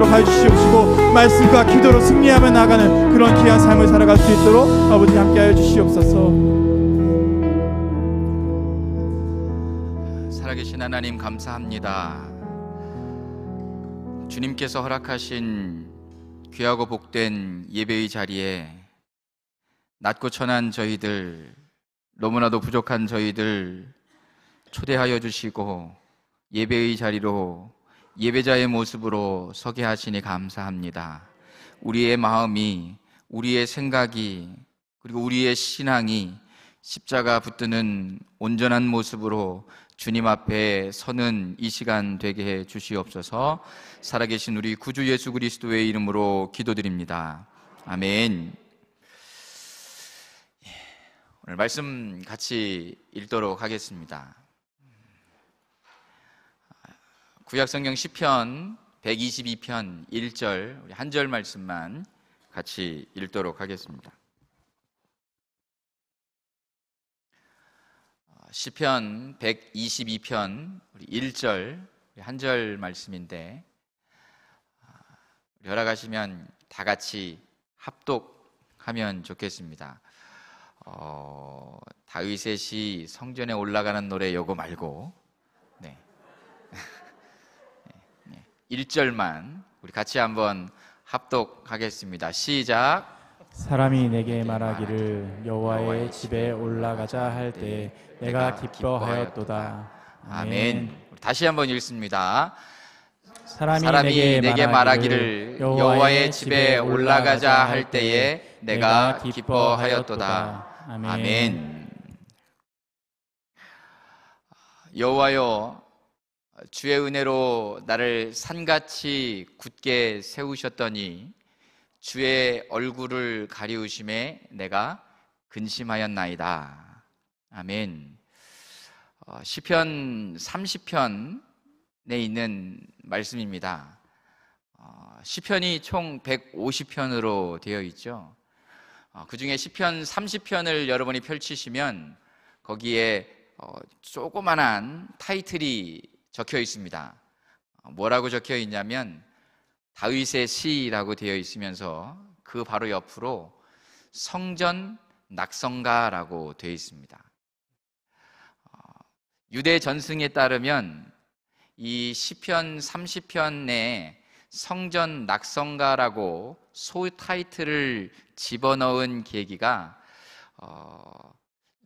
있도록 해주시옵시고 말씀과 기도로 승리하며 나가는 그런 귀한 삶을 살아갈 수 있도록 아버지 함께하여 주시옵소서. 살아계신 하나님 감사합니다. 주님께서 허락하신 귀하고 복된 예배의 자리에 낮고 천한 저희들, 너무나도 부족한 저희들 초대하여 주시고 예배의 자리로 예배자의 모습으로 서게 하시니 감사합니다. 우리의 마음이, 우리의 생각이, 그리고 우리의 신앙이 십자가 붙드는 온전한 모습으로 주님 앞에 서는 이 시간 되게 해 주시옵소서. 살아계신 우리 구주 예수 그리스도의 이름으로 기도드립니다. 아멘. 오늘 말씀 같이 읽도록 하겠습니다. 구약성경 시편 122편 1절, 우리 한 절 말씀만 같이 읽도록 하겠습니다. 시편 122편 우리 1절, 한 절 말씀인데 열어가시면 다 같이 합독하면 좋겠습니다. 다윗의 시 성전에 올라가는 노래 요거 말고 1절만 우리 같이 한번 합독하겠습니다. 시작. 사람이 내게 말하기를 여호와의 집에 올라가자 할 때 내가 기뻐하였도다. 아멘. 다시 한번 읽습니다. 사람이 내게 말하기를 여호와의 집에 올라가자 할 때에 내가 기뻐하였도다. 아멘. 여호와여, 주의 은혜로 나를 산같이 굳게 세우셨더니 주의 얼굴을 가리우심에 내가 근심하였나이다. 아멘. 시편 30편에 있는 말씀입니다. 시편이 총 150편으로 되어 있죠. 그 중에 시편 30편을 여러분이 펼치시면 거기에 조그만한 타이틀이 적혀 있습니다. 뭐라고 적혀 있냐면 다윗의 시라고 되어 있으면서 그 바로 옆으로 성전 낙성가라고 되어 있습니다. 유대 전승에 따르면 이 시편 30편에 성전 낙성가라고 소 타이틀을 집어넣은 계기가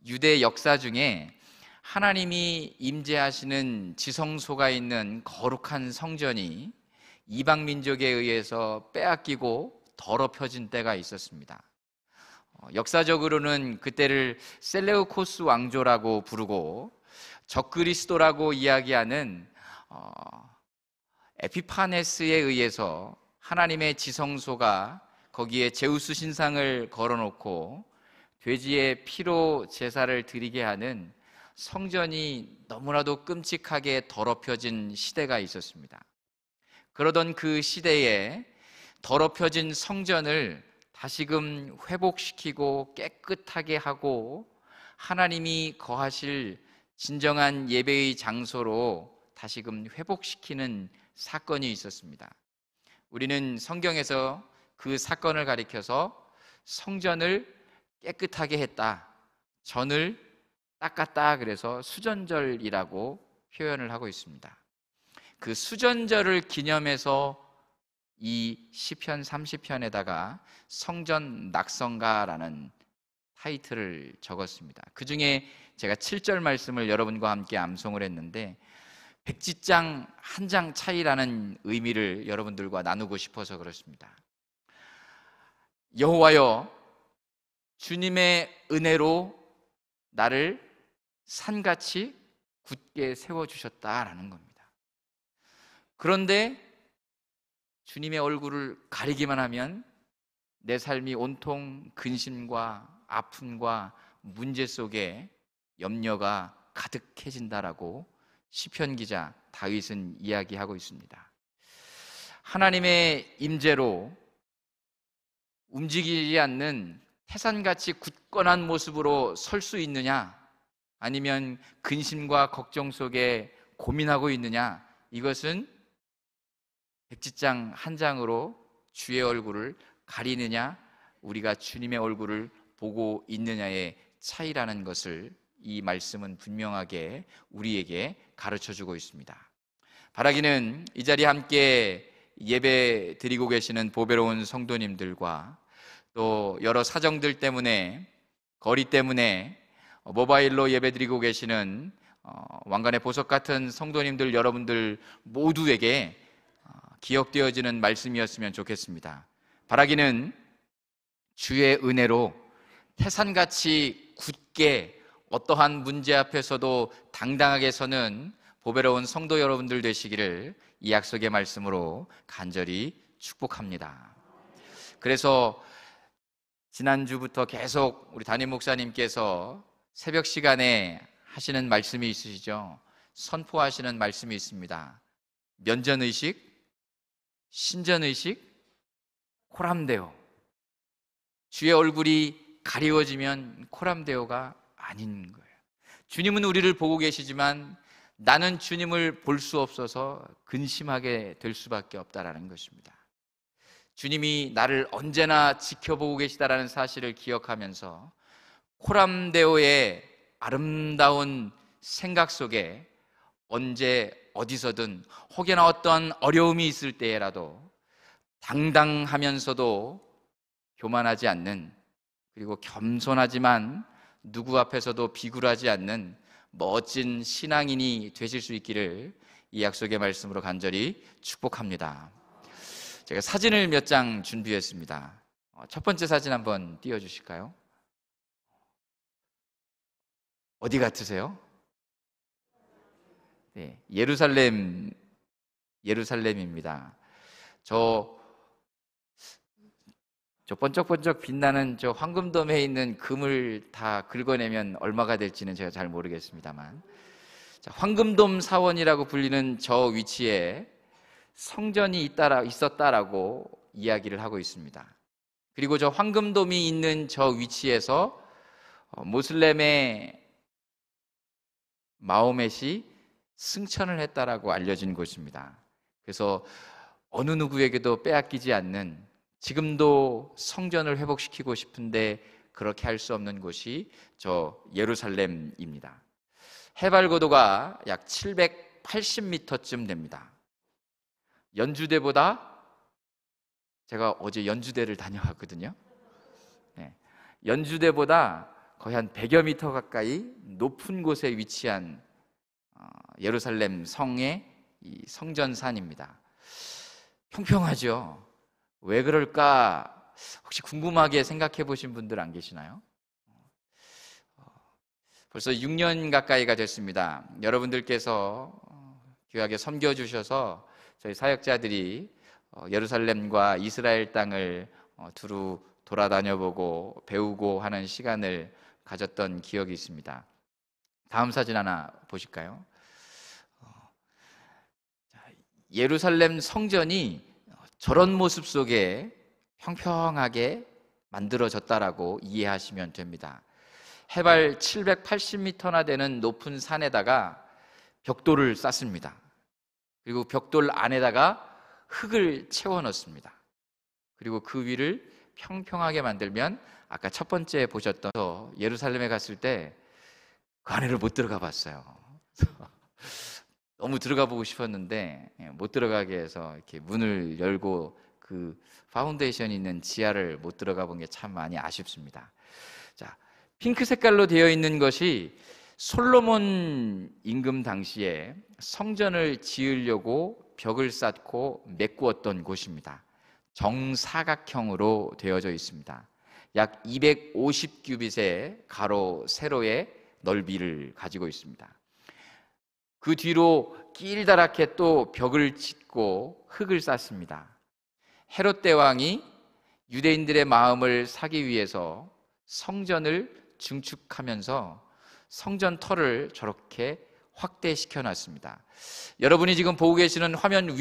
유대 역사 중에 하나님이 임재하시는 지성소가 있는 거룩한 성전이 이방 민족에 의해서 빼앗기고 더럽혀진 때가 있었습니다. 역사적으로는 그때를 셀레우코스 왕조라고 부르고 적그리스도라고 이야기하는 에피파네스에 의해서 하나님의 지성소가 거기에 제우스 신상을 걸어놓고 돼지의 피로 제사를 드리게 하는 성전이 너무나도 끔찍하게 더럽혀진 시대가 있었습니다. 그러던 그 시대에 더럽혀진 성전을 다시금 회복시키고 깨끗하게 하고 하나님이 거하실 진정한 예배의 장소로 다시금 회복시키는 사건이 있었습니다. 우리는 성경에서 그 사건을 가리켜서 성전을 깨끗하게 했다, 전을 닦았다, 그래서 수전절이라고 표현을 하고 있습니다. 그 수전절을 기념해서 이 시편 30편에다가 성전 낙성가라는 타이틀을 적었습니다. 그 중에 제가 7절 말씀을 여러분과 함께 암송을 했는데 백지장 한 장 차이라는 의미를 여러분들과 나누고 싶어서 그렇습니다. 여호와여, 주님의 은혜로 나를 산같이 굳게 세워주셨다라는 겁니다. 그런데 주님의 얼굴을 가리기만 하면 내 삶이 온통 근심과 아픔과 문제 속에 염려가 가득해진다라고 시편 기자 다윗은 이야기하고 있습니다. 하나님의 임재로 움직이지 않는 태산같이 굳건한 모습으로 설 수 있느냐, 아니면 근심과 걱정 속에 고민하고 있느냐, 이것은 백지장 한 장으로 주의 얼굴을 가리느냐, 우리가 주님의 얼굴을 보고 있느냐의 차이라는 것을 이 말씀은 분명하게 우리에게 가르쳐주고 있습니다. 바라기는 이 자리에 함께 예배 드리고 계시는 보배로운 성도님들과 또 여러 사정들 때문에, 거리 때문에 모바일로 예배 드리고 계시는 왕관의 보석 같은 성도님들 여러분들 모두에게 기억되어지는 말씀이었으면 좋겠습니다. 바라기는 주의 은혜로 태산같이 굳게 어떠한 문제 앞에서도 당당하게 서는 보배로운 성도 여러분들 되시기를 이 약속의 말씀으로 간절히 축복합니다. 그래서 지난주부터 계속 우리 담임 목사님께서 새벽 시간에 하시는 말씀이 있으시죠? 선포하시는 말씀이 있습니다. 면전의식, 신전의식, 코람데오. 주의 얼굴이 가리워지면 코람데오가 아닌 거예요. 주님은 우리를 보고 계시지만 나는 주님을 볼 수 없어서 근심하게 될 수밖에 없다라는 것입니다. 주님이 나를 언제나 지켜보고 계시다라는 사실을 기억하면서 코람데오의 아름다운 생각 속에 언제 어디서든 혹여나 어떠한 어려움이 있을 때라도 당당하면서도 교만하지 않는, 그리고 겸손하지만 누구 앞에서도 비굴하지 않는 멋진 신앙인이 되실 수 있기를 이 약속의 말씀으로 간절히 축복합니다. 제가 사진을 몇 장 준비했습니다. 첫 번째 사진 한번 띄워주실까요? 어디 같으세요? 네, 예루살렘입니다. 저 번쩍번쩍 빛나는 저 황금돔에 있는 금을 다 긁어내면 얼마가 될지는 제가 잘 모르겠습니다만, 황금돔 사원이라고 불리는 저 위치에 성전이 있었다라고 이야기를 하고 있습니다. 그리고 저 황금돔이 있는 저 위치에서 모슬렘의 마호멧이 승천을 했다라고 알려진 곳입니다. 그래서 어느 누구에게도 빼앗기지 않는, 지금도 성전을 회복시키고 싶은데 그렇게 할 수 없는 곳이 저 예루살렘입니다. 해발 고도가 약 780m쯤 됩니다. 연주대보다, 제가 어제 연주대를 다녀왔거든요. 네, 연주대보다 거의 한 100여 미터 가까이 높은 곳에 위치한 예루살렘 성의 이 성전산입니다. 평평하죠. 왜 그럴까 혹시 궁금하게 생각해 보신 분들 안 계시나요? 벌써 6년 가까이가 됐습니다. 여러분들께서 귀하게 섬겨주셔서 저희 사역자들이 예루살렘과 이스라엘 땅을 두루 돌아다녀보고 배우고 하는 시간을 가졌던 기억이 있습니다. 다음 사진 하나 보실까요? 예루살렘 성전이 저런 모습 속에 평평하게 만들어졌다라고 이해하시면 됩니다. 해발 780m나 되는 높은 산에다가 벽돌을 쌓습니다. 그리고 벽돌 안에다가 흙을 채워 넣습니다. 그리고 그 위를 평평하게 만들면, 아까 첫 번째 보셨던 예루살렘에 갔을 때 그 안에를 못 들어가 봤어요. 너무 들어가 보고 싶었는데 못 들어가게 해서 이렇게 문을 열고 그 파운데이션이 있는 지하를 못 들어가 본 게 참 많이 아쉽습니다. 자, 핑크 색깔로 되어 있는 것이 솔로몬 임금 당시에 성전을 지으려고 벽을 쌓고 메꾸었던 곳입니다. 정사각형으로 되어져 있습니다. 약 250규빗의 가로 세로의 넓이를 가지고 있습니다. 그 뒤로 길다랗게 또 벽을 짓고 흙을 쌓습니다. 헤롯 대왕이 유대인들의 마음을 사기 위해서 성전을 증축하면서 성전 터를 저렇게 확대시켜 놨습니다. 여러분이 지금 보고 계시는 화면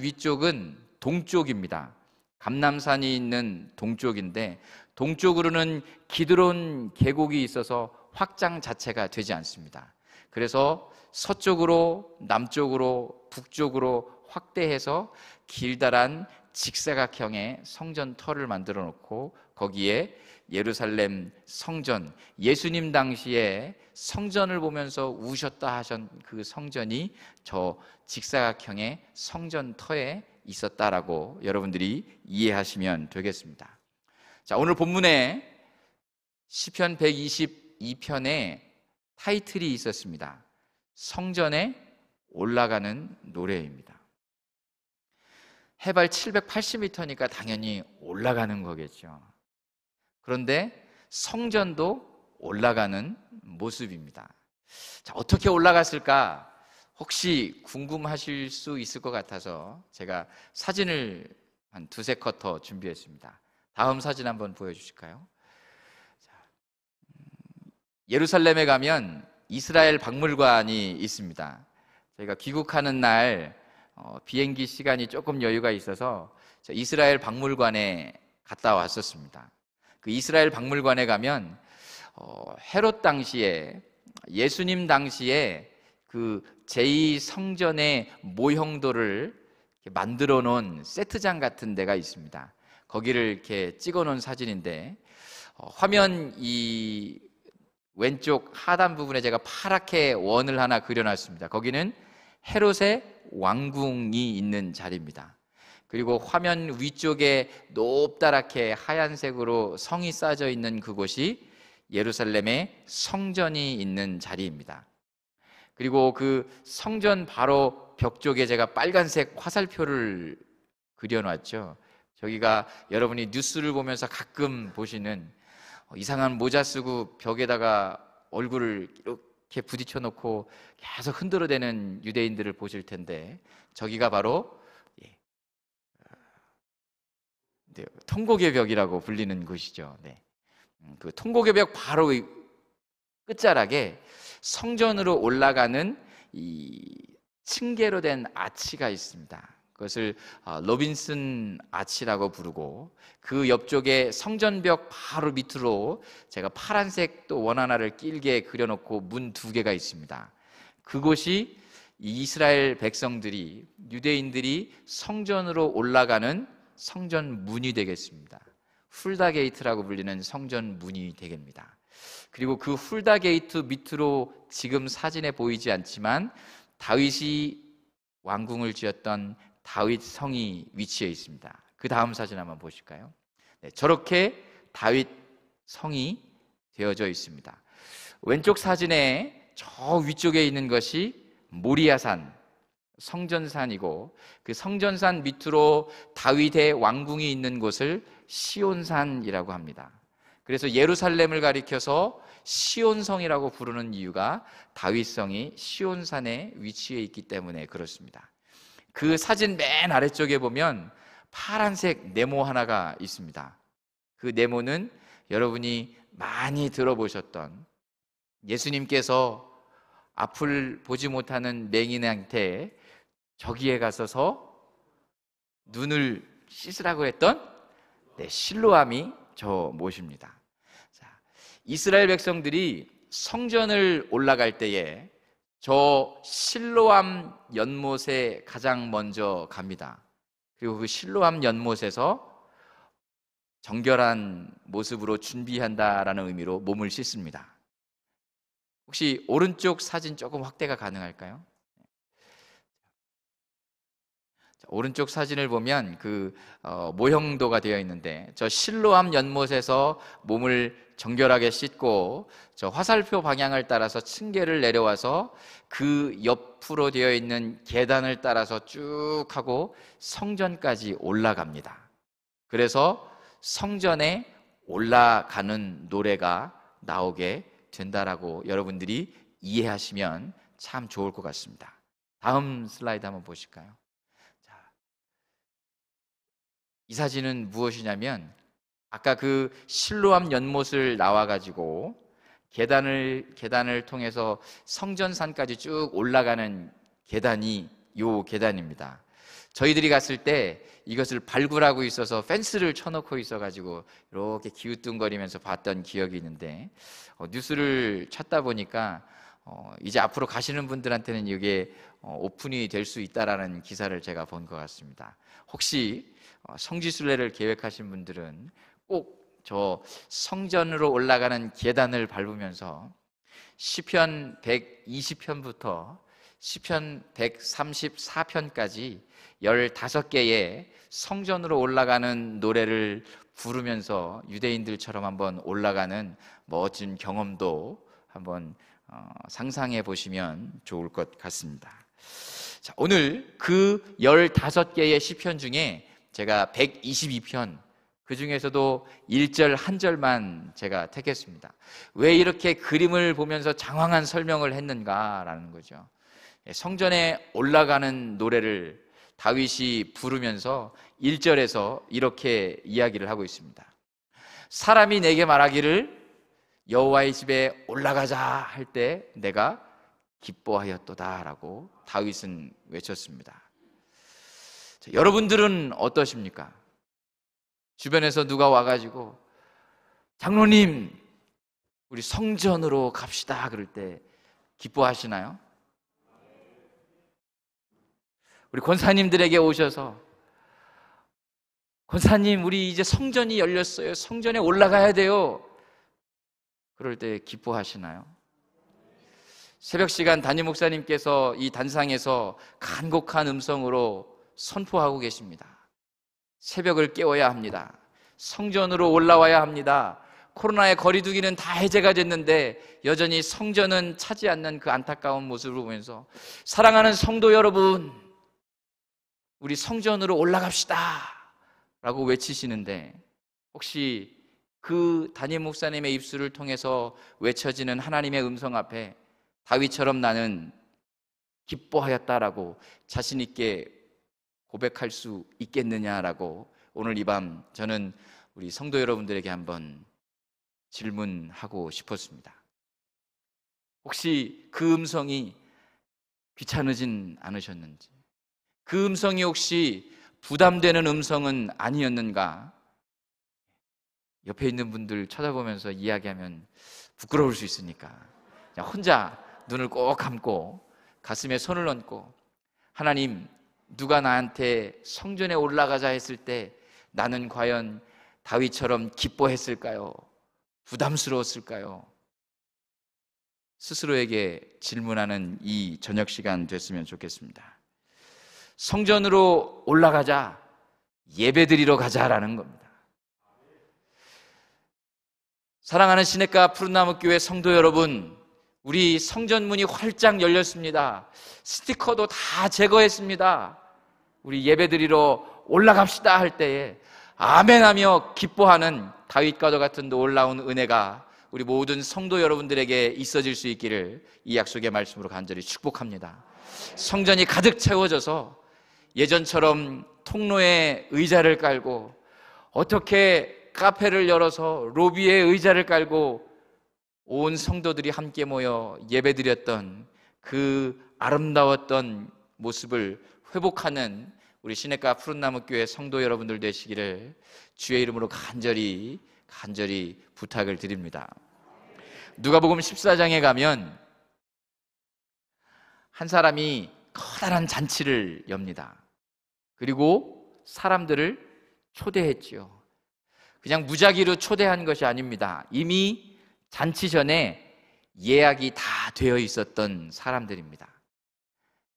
위쪽은 동쪽입니다. 감람산이 있는 동쪽인데, 동쪽으로는 기드론 계곡이 있어서 확장 자체가 되지 않습니다. 그래서 서쪽으로, 남쪽으로, 북쪽으로 확대해서 길다란 직사각형의 성전 터를 만들어 놓고 거기에 예루살렘 성전, 예수님 당시에 성전을 보면서 우셨다 하신 그 성전이 저 직사각형의 성전 터에 있었다라고 여러분들이 이해하시면 되겠습니다. 자, 오늘 본문에 시편 122편에 타이틀이 있었습니다. 성전에 올라가는 노래입니다. 해발 780m니까 당연히 올라가는 거겠죠. 그런데 성전도 올라가는 모습입니다. 자, 어떻게 올라갔을까? 혹시 궁금하실 수 있을 것 같아서 제가 사진을 한 두세 컷 더 준비했습니다. 다음 사진 한번 보여주실까요? 자, 예루살렘에 가면 이스라엘 박물관이 있습니다. 저희가 귀국하는 날 비행기 시간이 조금 여유가 있어서 이스라엘 박물관에 갔다 왔었습니다. 그 이스라엘 박물관에 가면 헤롯 당시에 예수님 당시에 그 제2성전의 모형도를 만들어 놓은 세트장 같은 데가 있습니다. 거기를 이렇게 찍어 놓은 사진인데 화면 이 왼쪽 하단 부분에 제가 파랗게 원을 하나 그려놨습니다. 거기는 헤롯의 왕궁이 있는 자리입니다. 그리고 화면 위쪽에 높다랗게 하얀색으로 성이 쌓여 있는 그곳이 예루살렘의 성전이 있는 자리입니다. 그리고 그 성전 바로 벽 쪽에 제가 빨간색 화살표를 그려놨죠. 저기가 여러분이 뉴스를 보면서 가끔 보시는 이상한 모자 쓰고 벽에다가 얼굴을 이렇게 부딪혀 놓고 계속 흔들어대는 유대인들을 보실 텐데 저기가 바로 통곡의 벽이라고 불리는 곳이죠. 그 통곡의 벽 바로 끝자락에 성전으로 올라가는 이 층계로 된 아치가 있습니다. 그것을 로빈슨 아치라고 부르고 그 옆쪽에 성전벽 바로 밑으로 제가 파란색 또 원 하나를 길게 그려놓고 문 2개가 있습니다. 그곳이 이스라엘 백성들이 유대인들이 성전으로 올라가는 성전 문이 되겠습니다. 훌다 게이트라고 불리는 성전 문이 되겠습니다. 그리고 그 훌다 게이트 밑으로 지금 사진에 보이지 않지만 다윗이 왕궁을 지었던 다윗 성이 위치해 있습니다. 그 다음 사진 한번 보실까요? 저렇게 다윗 성이 되어져 있습니다. 왼쪽 사진에 저 위쪽에 있는 것이 모리아산 성전산이고 그 성전산 밑으로 다윗의 왕궁이 있는 곳을 시온산이라고 합니다. 그래서 예루살렘을 가리켜서 시온성이라고 부르는 이유가 다윗성이 시온산에 위치해 있기 때문에 그렇습니다. 그 사진 맨 아래쪽에 보면 파란색 네모 하나가 있습니다. 그 네모는 여러분이 많이 들어보셨던 예수님께서 앞을 보지 못하는 맹인한테 저기에 가서서 눈을 씻으라고 했던 실로암이 저 못입니다. 자, 이스라엘 백성들이 성전을 올라갈 때에 저 실로암 연못에 가장 먼저 갑니다. 그리고 그 실로암 연못에서 정결한 모습으로 준비한다라는 의미로 몸을 씻습니다. 혹시 오른쪽 사진 조금 확대가 가능할까요? 오른쪽 사진을 보면 그 모형도가 되어 있는데 저 실로암 연못에서 몸을 정결하게 씻고 저 화살표 방향을 따라서 층계를 내려와서 그 옆으로 되어 있는 계단을 따라서 쭉 하고 성전까지 올라갑니다. 그래서 성전에 올라가는 노래가 나오게 된다라고 여러분들이 이해하시면 참 좋을 것 같습니다. 다음 슬라이드 한번 보실까요? 이 사진은 무엇이냐면 아까 그 실로암 연못을 나와가지고 계단을 통해서 성전산까지 쭉 올라가는 계단이 요 계단입니다. 저희들이 갔을 때 이것을 발굴하고 있어서 펜스를 쳐놓고 있어가지고 이렇게 기우뚱거리면서 봤던 기억이 있는데 뉴스를 찾다 보니까 이제 앞으로 가시는 분들한테는 이게 오픈이 될 수 있다라는 기사를 제가 본 것 같습니다. 혹시 성지순례를 계획하신 분들은 꼭 저 성전으로 올라가는 계단을 밟으면서 시편 120편부터 시편 134편까지 15개의 성전으로 올라가는 노래를 부르면서 유대인들처럼 한번 올라가는 멋진 경험도 한번 상상해 보시면 좋을 것 같습니다. 자, 오늘 그 15개의 시편 중에 제가 122편, 그 중에서도 1절 한 절만 제가 택했습니다. 왜 이렇게 그림을 보면서 장황한 설명을 했는가라는 거죠. 성전에 올라가는 노래를 다윗이 부르면서 1절에서 이렇게 이야기를 하고 있습니다. 사람이 내게 말하기를 여호와의 집에 올라가자 할 때 내가 기뻐하였도다라고 다윗은 외쳤습니다. 자, 여러분들은 어떠십니까? 주변에서 누가 와가지고 장로님 우리 성전으로 갑시다 그럴 때 기뻐하시나요? 우리 권사님들에게 오셔서 권사님 우리 이제 성전이 열렸어요, 성전에 올라가야 돼요, 그럴 때 기뻐하시나요? 새벽 시간 담임 목사님께서 이 단상에서 간곡한 음성으로 선포하고 계십니다. 새벽을 깨워야 합니다. 성전으로 올라와야 합니다. 코로나의 거리두기는 다 해제가 됐는데 여전히 성전은 차지 않는 그 안타까운 모습을 보면서 사랑하는 성도 여러분, 우리 성전으로 올라갑시다 라고 외치시는데, 혹시 그 담임 목사님의 입술을 통해서 외쳐지는 하나님의 음성 앞에 다윗처럼 나는 기뻐하였다라고 자신 있게 고백할 수 있겠느냐라고 오늘 이 밤 저는 우리 성도 여러분들에게 한번 질문하고 싶었습니다. 혹시 그 음성이 귀찮으진 않으셨는지, 그 음성이 혹시 부담되는 음성은 아니었는가? 옆에 있는 분들 쳐다보면서 이야기하면 부끄러울 수 있으니까 그냥 혼자 눈을 꼭 감고 가슴에 손을 얹고, 하나님, 누가 나한테 성전에 올라가자 했을 때 나는 과연 다윗처럼 기뻐했을까요? 부담스러웠을까요? 스스로에게 질문하는 이 저녁 시간 됐으면 좋겠습니다. 성전으로 올라가자, 예배드리러 가자라는 겁니다. 사랑하는 시냇가 푸른나무교회 성도 여러분, 우리 성전문이 활짝 열렸습니다. 스티커도 다 제거했습니다. 우리 예배드리러 올라갑시다 할 때에 아멘하며 기뻐하는 다윗과도 같은 놀라운 은혜가 우리 모든 성도 여러분들에게 있어질 수 있기를 이 약속의 말씀으로 간절히 축복합니다. 성전이 가득 채워져서 예전처럼 통로에 의자를 깔고, 어떻게 카페를 열어서 로비에 의자를 깔고 온 성도들이 함께 모여 예배드렸던 그 아름다웠던 모습을 회복하는 우리 시냇가 푸른나무교회 성도 여러분들 되시기를 주의 이름으로 간절히 부탁을 드립니다. 누가복음 14장에 가면 한 사람이 커다란 잔치를 엽니다. 그리고 사람들을 초대했지요. 그냥 무작위로 초대한 것이 아닙니다. 이미 잔치 전에 예약이 다 되어 있었던 사람들입니다.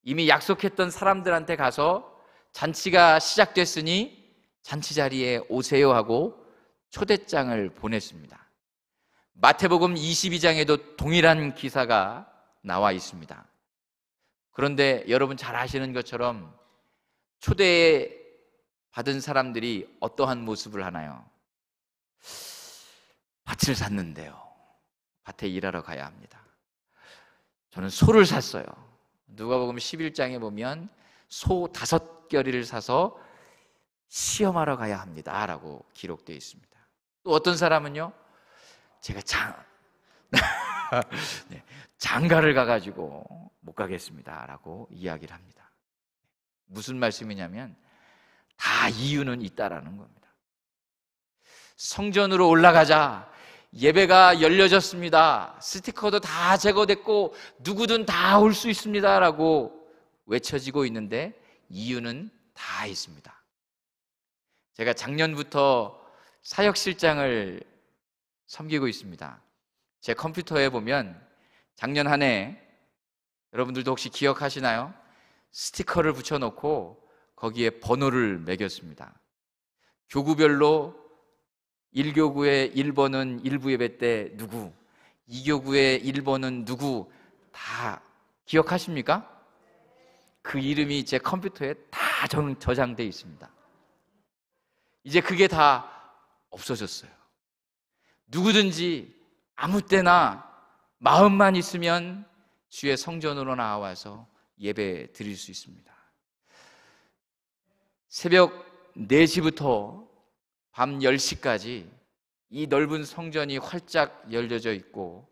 이미 약속했던 사람들한테 가서 잔치가 시작됐으니 잔치 자리에 오세요 하고 초대장을 보냈습니다. 마태복음 22장에도 동일한 기사가 나와 있습니다. 그런데 여러분 잘 아시는 것처럼 초대받은 사람들이 어떠한 모습을 하나요? 밭을 샀는데요, 밭에 일하러 가야 합니다. 저는 소를 샀어요. 누가복음 11장에 보면 소 5겨리를 사서 시험하러 가야 합니다 라고 기록되어 있습니다. 또 어떤 사람은요, 제가 장가를 가가지고 못 가겠습니다 라고 이야기를 합니다. 무슨 말씀이냐면 다 이유는 있다라는 겁니다. 성전으로 올라가자, 예배가 열려졌습니다. 스티커도 다 제거됐고 누구든 다 올 수 있습니다 라고 외쳐지고 있는데 이유는 다 있습니다. 제가 작년부터 사역실장을 섬기고 있습니다. 제 컴퓨터에 보면 작년 한 해 여러분들도 혹시 기억하시나요? 스티커를 붙여놓고 거기에 번호를 매겼습니다. 교구별로 1교구의 1번은 1부 예배 때 누구, 2교구의 1번은 누구, 다 기억하십니까? 그 이름이 제 컴퓨터에 다 저장되어 있습니다. 이제 그게 다 없어졌어요. 누구든지 아무 때나 마음만 있으면 주의 성전으로 나와서 예배 드릴 수 있습니다. 새벽 4시부터 밤 10시까지 이 넓은 성전이 활짝 열려져 있고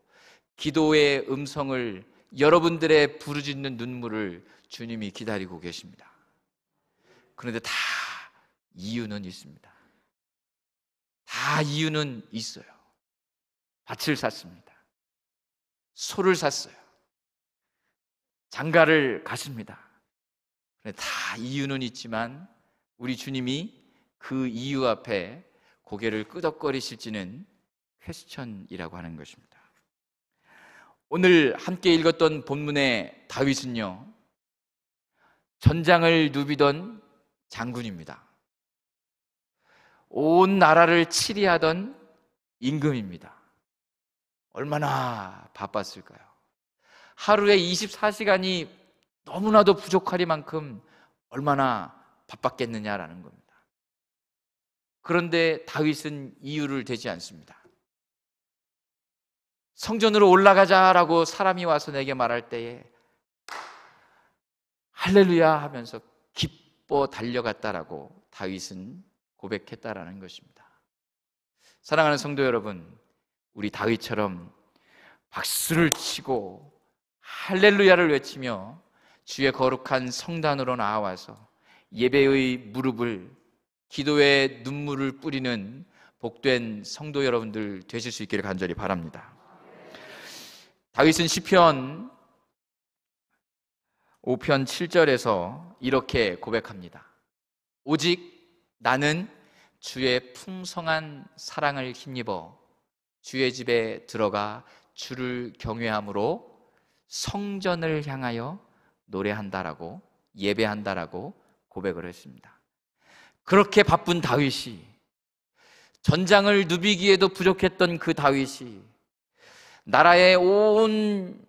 기도의 음성을, 여러분들의 부르짖는 눈물을 주님이 기다리고 계십니다. 그런데 다 이유는 있습니다. 다 이유는 있어요. 밭을 샀습니다. 소를 샀어요. 장가를 갔습니다. 그런데 다 이유는 있지만 우리 주님이 그 이유 앞에 고개를 끄덕거리실지는 퀘스천이라고 하는 것입니다. 오늘 함께 읽었던 본문의 다윗은요, 전장을 누비던 장군입니다. 온 나라를 치리하던 임금입니다. 얼마나 바빴을까요? 하루에 24시간이 너무나도 부족하리만큼 얼마나 바빴겠느냐라는 겁니다. 그런데 다윗은 이유를 대지 않습니다. 성전으로 올라가자라고 사람이 와서 내게 말할 때에 할렐루야 하면서 기뻐 달려갔다라고 다윗은 고백했다라는 것입니다. 사랑하는 성도 여러분, 우리 다윗처럼 박수를 치고 할렐루야를 외치며 주의 거룩한 성단으로 나와서 예배의 무릎을, 기도의 눈물을 뿌리는 복된 성도 여러분들 되실 수 있기를 간절히 바랍니다. 다윗은 시편 5편 7절에서 이렇게 고백합니다. 오직 나는 주의 풍성한 사랑을 힘입어 주의 집에 들어가 주를 경외함으로 성전을 향하여 노래한다라고, 예배한다라고 고백을 했습니다. 그렇게 바쁜 다윗이, 전장을 누비기에도 부족했던 그 다윗이, 나라의 온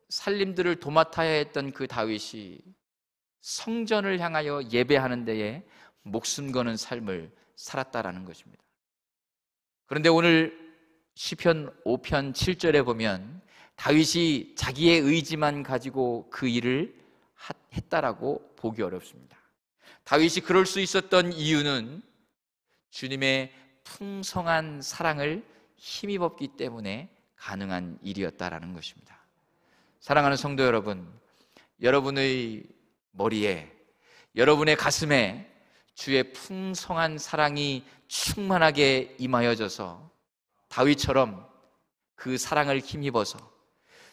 살림들을 도맡아야 했던 그 다윗이 성전을 향하여 예배하는 데에 목숨 거는 삶을 살았다라는 것입니다. 그런데 오늘 시편 5편 7절에 보면 다윗이 자기의 의지만 가지고 그 일을 했다라고 보기 어렵습니다. 다윗이 그럴 수 있었던 이유는 주님의 풍성한 사랑을 힘입었기 때문에 가능한 일이었다라는 것입니다. 사랑하는 성도 여러분, 여러분의 머리에, 여러분의 가슴에 주의 풍성한 사랑이 충만하게 임하여져서 다윗처럼 그 사랑을 힘입어서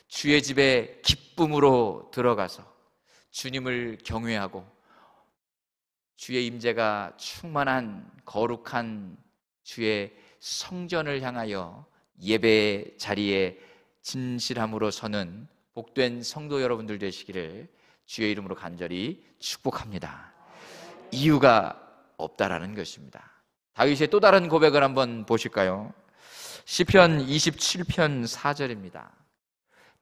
주의 집에 기쁨으로 들어가서 주님을 경외하고 주의 임재가 충만한 거룩한 주의 성전을 향하여 예배의 자리에 진실함으로 서는 복된 성도 여러분들 되시기를 주의 이름으로 간절히 축복합니다. 이유가 없다라는 것입니다. 다윗의 또 다른 고백을 한번 보실까요? 시편 27편 4절입니다.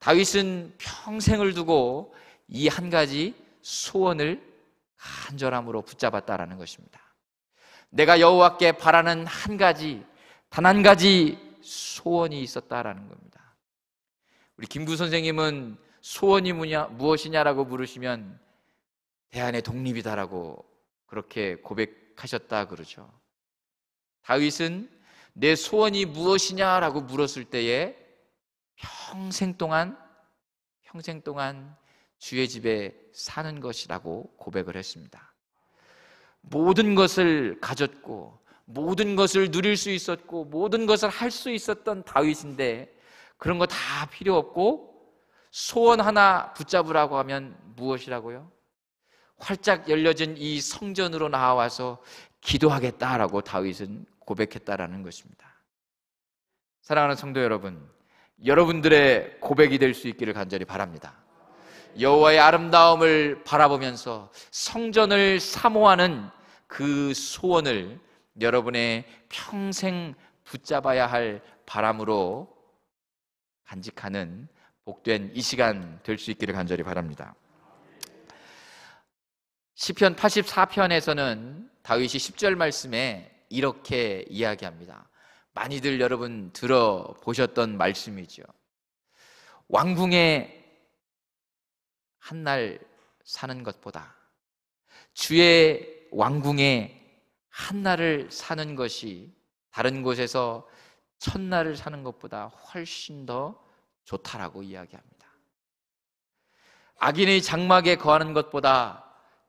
다윗은 평생을 두고 이 한 가지 소원을 간절함으로 붙잡았다라는 것입니다. 내가 여호와께 바라는 한 가지, 단 한 가지 소원이 있었다라는 겁니다. 우리 김구 선생님은 소원이 무엇이냐라고 물으시면 대안의 독립이다라고 그렇게 고백하셨다 그러죠. 다윗은 내 소원이 무엇이냐라고 물었을 때에 평생 동안 주의 집에 사는 것이라고 고백을 했습니다. 모든 것을 가졌고 모든 것을 누릴 수 있었고 모든 것을 할 수 있었던 다윗인데 그런 거 다 필요 없고 소원 하나 붙잡으라고 하면 무엇이라고요? 활짝 열려진 이 성전으로 나와서 기도하겠다라고 다윗은 고백했다라는 것입니다. 사랑하는 성도 여러분, 여러분들의 고백이 될 수 있기를 간절히 바랍니다. 여호와의 아름다움을 바라보면서 성전을 사모하는 그 소원을 여러분의 평생 붙잡아야 할 바람으로 간직하는 복된 이 시간 될 수 있기를 간절히 바랍니다. 시편 84편에서는 다윗이 10절 말씀에 이렇게 이야기합니다. 많이들 여러분 들어보셨던 말씀이죠. 왕궁에 한날 사는 것보다 주의 왕궁에 한날을 사는 것이 다른 곳에서 천날을 사는 것보다 훨씬 더 좋다라고 이야기합니다. 악인의 장막에 거하는 것보다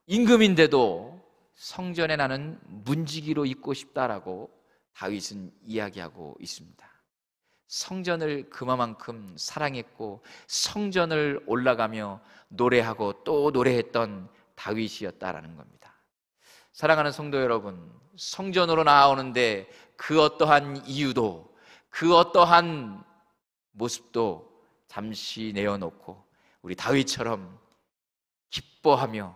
임금인데도 성전에 나는 문지기로 있고 싶다라고 다윗은 이야기하고 있습니다. 성전을 그만큼 사랑했고 성전을 올라가며 노래하고 또 노래했던 다윗이었다라는 겁니다. 사랑하는 성도 여러분, 성전으로 나아오는데 그 어떠한 이유도 그 어떠한 모습도 잠시 내어놓고 우리 다윗처럼 기뻐하며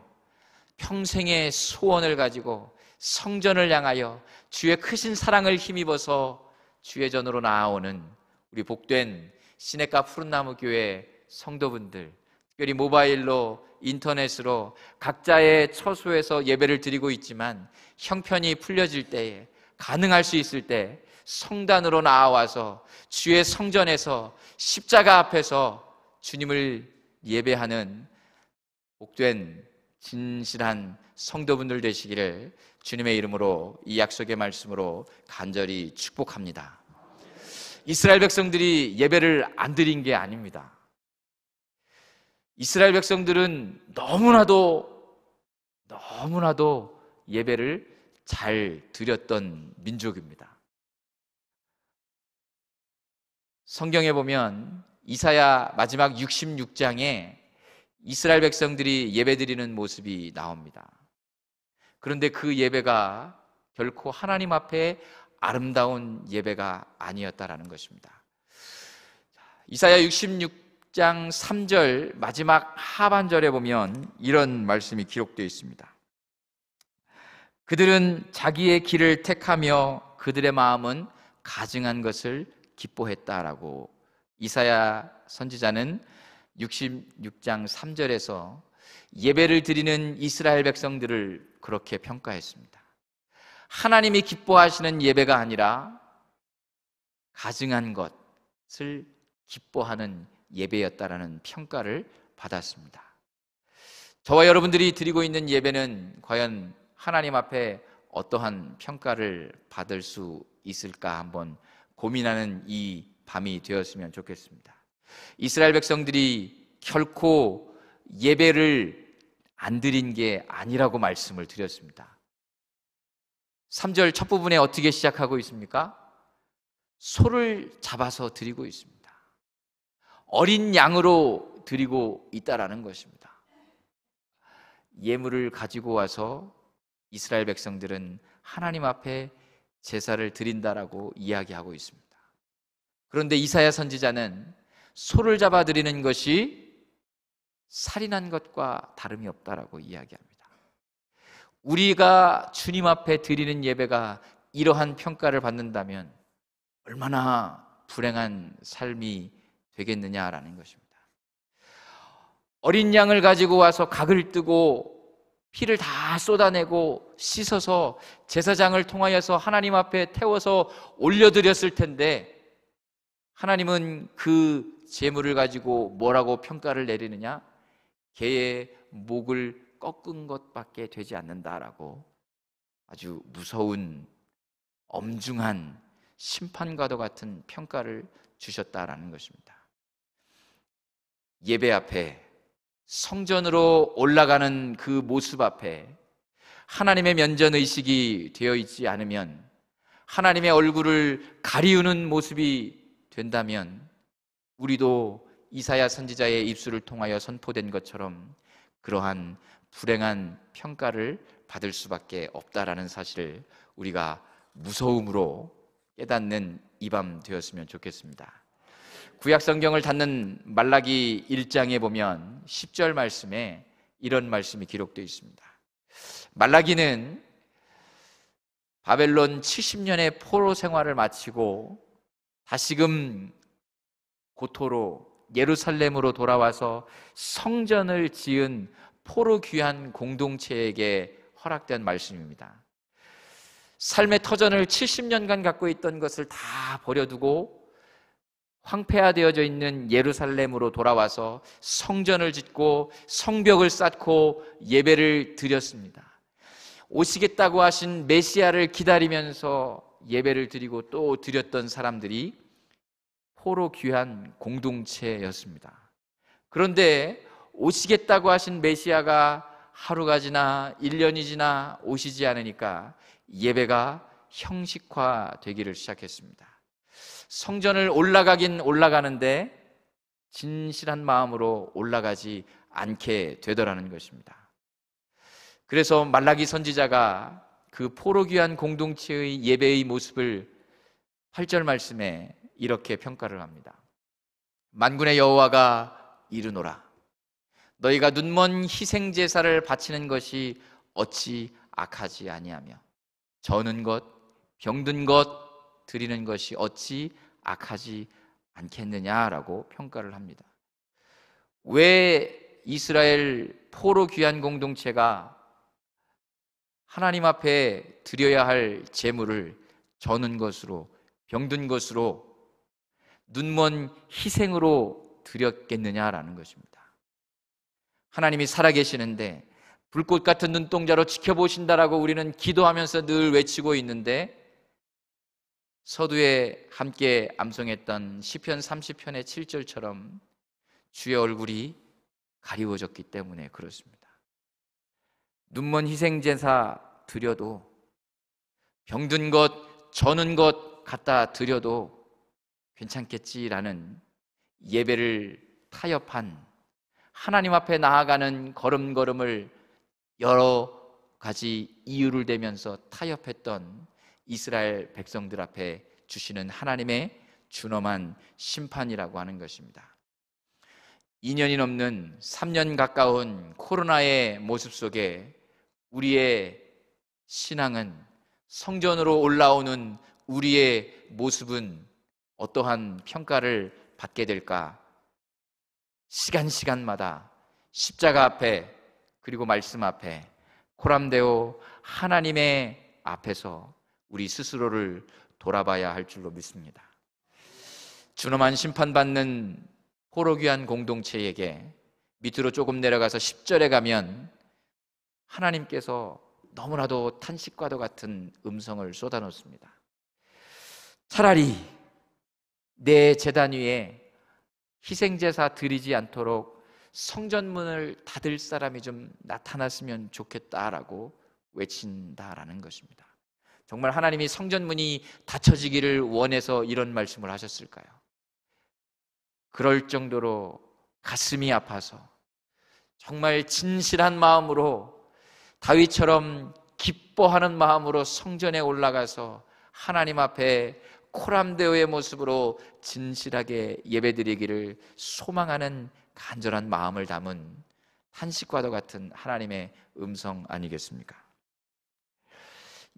평생의 소원을 가지고 성전을 향하여 주의 크신 사랑을 힘입어서 주의 전으로 나아오는 우리 복된 시냇가 푸른나무 교회 성도분들, 특별히 모바일로 인터넷으로 각자의 처소에서 예배를 드리고 있지만 형편이 풀려질 때에 가능할 수 있을 때 성단으로 나아와서 주의 성전에서 십자가 앞에서 주님을 예배하는 복된 진실한 성도분들 되시기를 주님의 이름으로 이 약속의 말씀으로 간절히 축복합니다. 이스라엘 백성들이 예배를 안 드린 게 아닙니다. 이스라엘 백성들은 너무나도 예배를 잘 드렸던 민족입니다. 성경에 보면 이사야 마지막 66장에 이스라엘 백성들이 예배드리는 모습이 나옵니다. 그런데 그 예배가 결코 하나님 앞에 아름다운 예배가 아니었다라는 것입니다. 이사야 66장 3절 마지막 하반절에 보면 이런 말씀이 기록되어 있습니다. 그들은 자기의 길을 택하며 그들의 마음은 가증한 것을 기뻐했다라고 이사야 선지자는 66장 3절에서 예배를 드리는 이스라엘 백성들을 그렇게 평가했습니다. 하나님이 기뻐하시는 예배가 아니라 가증한 것을 기뻐하는 예배였다라는 평가를 받았습니다. 저와 여러분들이 드리고 있는 예배는 과연 하나님 앞에 어떠한 평가를 받을 수 있을까 한번 고민하는 이 밤이 되었으면 좋겠습니다. 이스라엘 백성들이 결코 예배를 안 드린 게 아니라고 말씀을 드렸습니다. 3절 첫 부분에 어떻게 시작하고 있습니까? 소를 잡아서 드리고 있습니다. 어린 양으로 드리고 있다라는 것입니다. 예물을 가지고 와서 이스라엘 백성들은 하나님 앞에 제사를 드린다라고 이야기하고 있습니다. 그런데 이사야 선지자는 소를 잡아 드리는 것이 살인한 것과 다름이 없다라고 이야기합니다. 우리가 주님 앞에 드리는 예배가 이러한 평가를 받는다면 얼마나 불행한 삶이 되겠느냐라는 것입니다. 어린 양을 가지고 와서 각을 뜨고 피를 다 쏟아내고 씻어서 제사장을 통하여서 하나님 앞에 태워서 올려드렸을 텐데 하나님은 그 제물을 가지고 뭐라고 평가를 내리느냐? 개의 목을 꺾은 것밖에 되지 않는다라고 아주 무서운 엄중한 심판과도 같은 평가를 주셨다라는 것입니다. 예배 앞에 성전으로 올라가는 그 모습 앞에 하나님의 면전의식이 되어 있지 않으면 하나님의 얼굴을 가리우는 모습이 된다면 우리도 이사야 선지자의 입술을 통하여 선포된 것처럼 그러한 불행한 평가를 받을 수밖에 없다라는 사실을 우리가 무서움으로 깨닫는 이 밤 되었으면 좋겠습니다. 구약 성경을 닫는 말라기 1장에 보면 10절 말씀에 이런 말씀이 기록되어 있습니다. 말라기는 바벨론 70년의 포로 생활을 마치고 다시금 고토로 예루살렘으로 돌아와서 성전을 지은 포로 귀한 공동체에게 허락된 말씀입니다. 삶의 터전을 70년간 갖고 있던 것을 다 버려두고 황폐화되어져 있는 예루살렘으로 돌아와서 성전을 짓고 성벽을 쌓고 예배를 드렸습니다. 오시겠다고 하신 메시아를 기다리면서 예배를 드리고 또 드렸던 사람들이 포로 귀한 공동체였습니다. 그런데 오시겠다고 하신 메시아가 하루가 지나 1년이 지나 오시지 않으니까 예배가 형식화되기를 시작했습니다. 성전을 올라가긴 올라가는데 진실한 마음으로 올라가지 않게 되더라는 것입니다. 그래서 말라기 선지자가 그 포로 귀한 공동체의 예배의 모습을 8절 말씀에 이렇게 평가를 합니다. 만군의 여호와가 이르노라. 너희가 눈먼 희생 제사를 바치는 것이 어찌 악하지 아니하며 저는 것 병든 것 드리는 것이 어찌 악하지 않겠느냐라고 평가를 합니다. 왜 이스라엘 포로 귀한 공동체가 하나님 앞에 드려야 할 제물을 저는 것으로 병든 것으로 눈먼 희생으로 드렸겠느냐라는 것입니다. 하나님이 살아계시는데 불꽃 같은 눈동자로 지켜보신다라고 우리는 기도하면서 늘 외치고 있는데 서두에 함께 암송했던 시편 30편의 7절처럼 주의 얼굴이 가리워졌기 때문에 그렇습니다. 눈먼 희생제사 드려도 병든 것, 저는 것 갖다 드려도 괜찮겠지라는 예배를 타협한 하나님 앞에 나아가는 걸음걸음을 여러 가지 이유를 대면서 타협했던 이스라엘 백성들 앞에 주시는 하나님의 준엄한 심판이라고 하는 것입니다. 2년이 넘는 3년 가까운 코로나의 모습 속에 우리의 신앙은, 성전으로 올라오는 우리의 모습은 어떠한 평가를 받게 될까? 시간마다 십자가 앞에 그리고 말씀 앞에 코람데오 하나님의 앞에서 우리 스스로를 돌아봐야 할 줄로 믿습니다. 준엄한 심판받는 포로 귀한 공동체에게 밑으로 조금 내려가서 10절에 가면 하나님께서 너무나도 탄식과도 같은 음성을 쏟아놓습니다. 차라리 내 제단 위에 희생제사 드리지 않도록 성전문을 닫을 사람이 좀 나타났으면 좋겠다라고 외친다라는 것입니다. 정말 하나님이 성전문이 닫혀지기를 원해서 이런 말씀을 하셨을까요? 그럴 정도로 가슴이 아파서 정말 진실한 마음으로 다윗처럼 기뻐하는 마음으로 성전에 올라가서 하나님 앞에 코람데오의 모습으로 진실하게 예배드리기를 소망하는 간절한 마음을 담은 탄식과도 같은 하나님의 음성 아니겠습니까?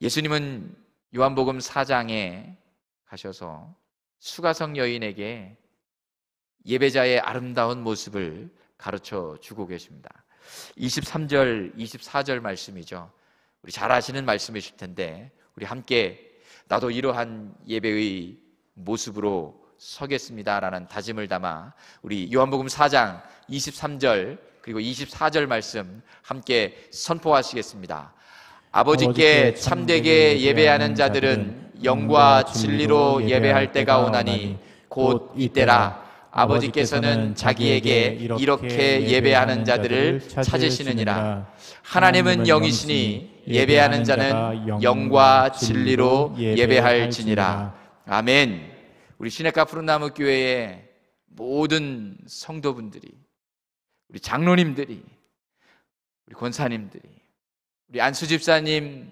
예수님은 요한복음 4장에 가셔서 수가성 여인에게 예배자의 아름다운 모습을 가르쳐 주고 계십니다. 23절, 24절 말씀이죠. 우리 잘 아시는 말씀이실 텐데 우리 함께 나도 이러한 예배의 모습으로 서겠습니다라는 다짐을 담아 우리 요한복음 4장 23절 그리고 24절 말씀 함께 선포하시겠습니다. 아버지께 참되게 예배하는 자들은 영과 진리로 예배할 때가 오나니 곧 이때라. 아버지께서는 자기에게 이렇게 예배하는 자들을 찾으시느니라. 하나님은 영이시니 예배하는 자는 영과 진리로 예배할지니라. 아멘. 우리 시냇가 푸른나무 교회의 모든 성도분들이, 우리 장로님들이, 우리 권사님들이, 우리 안수 집사님,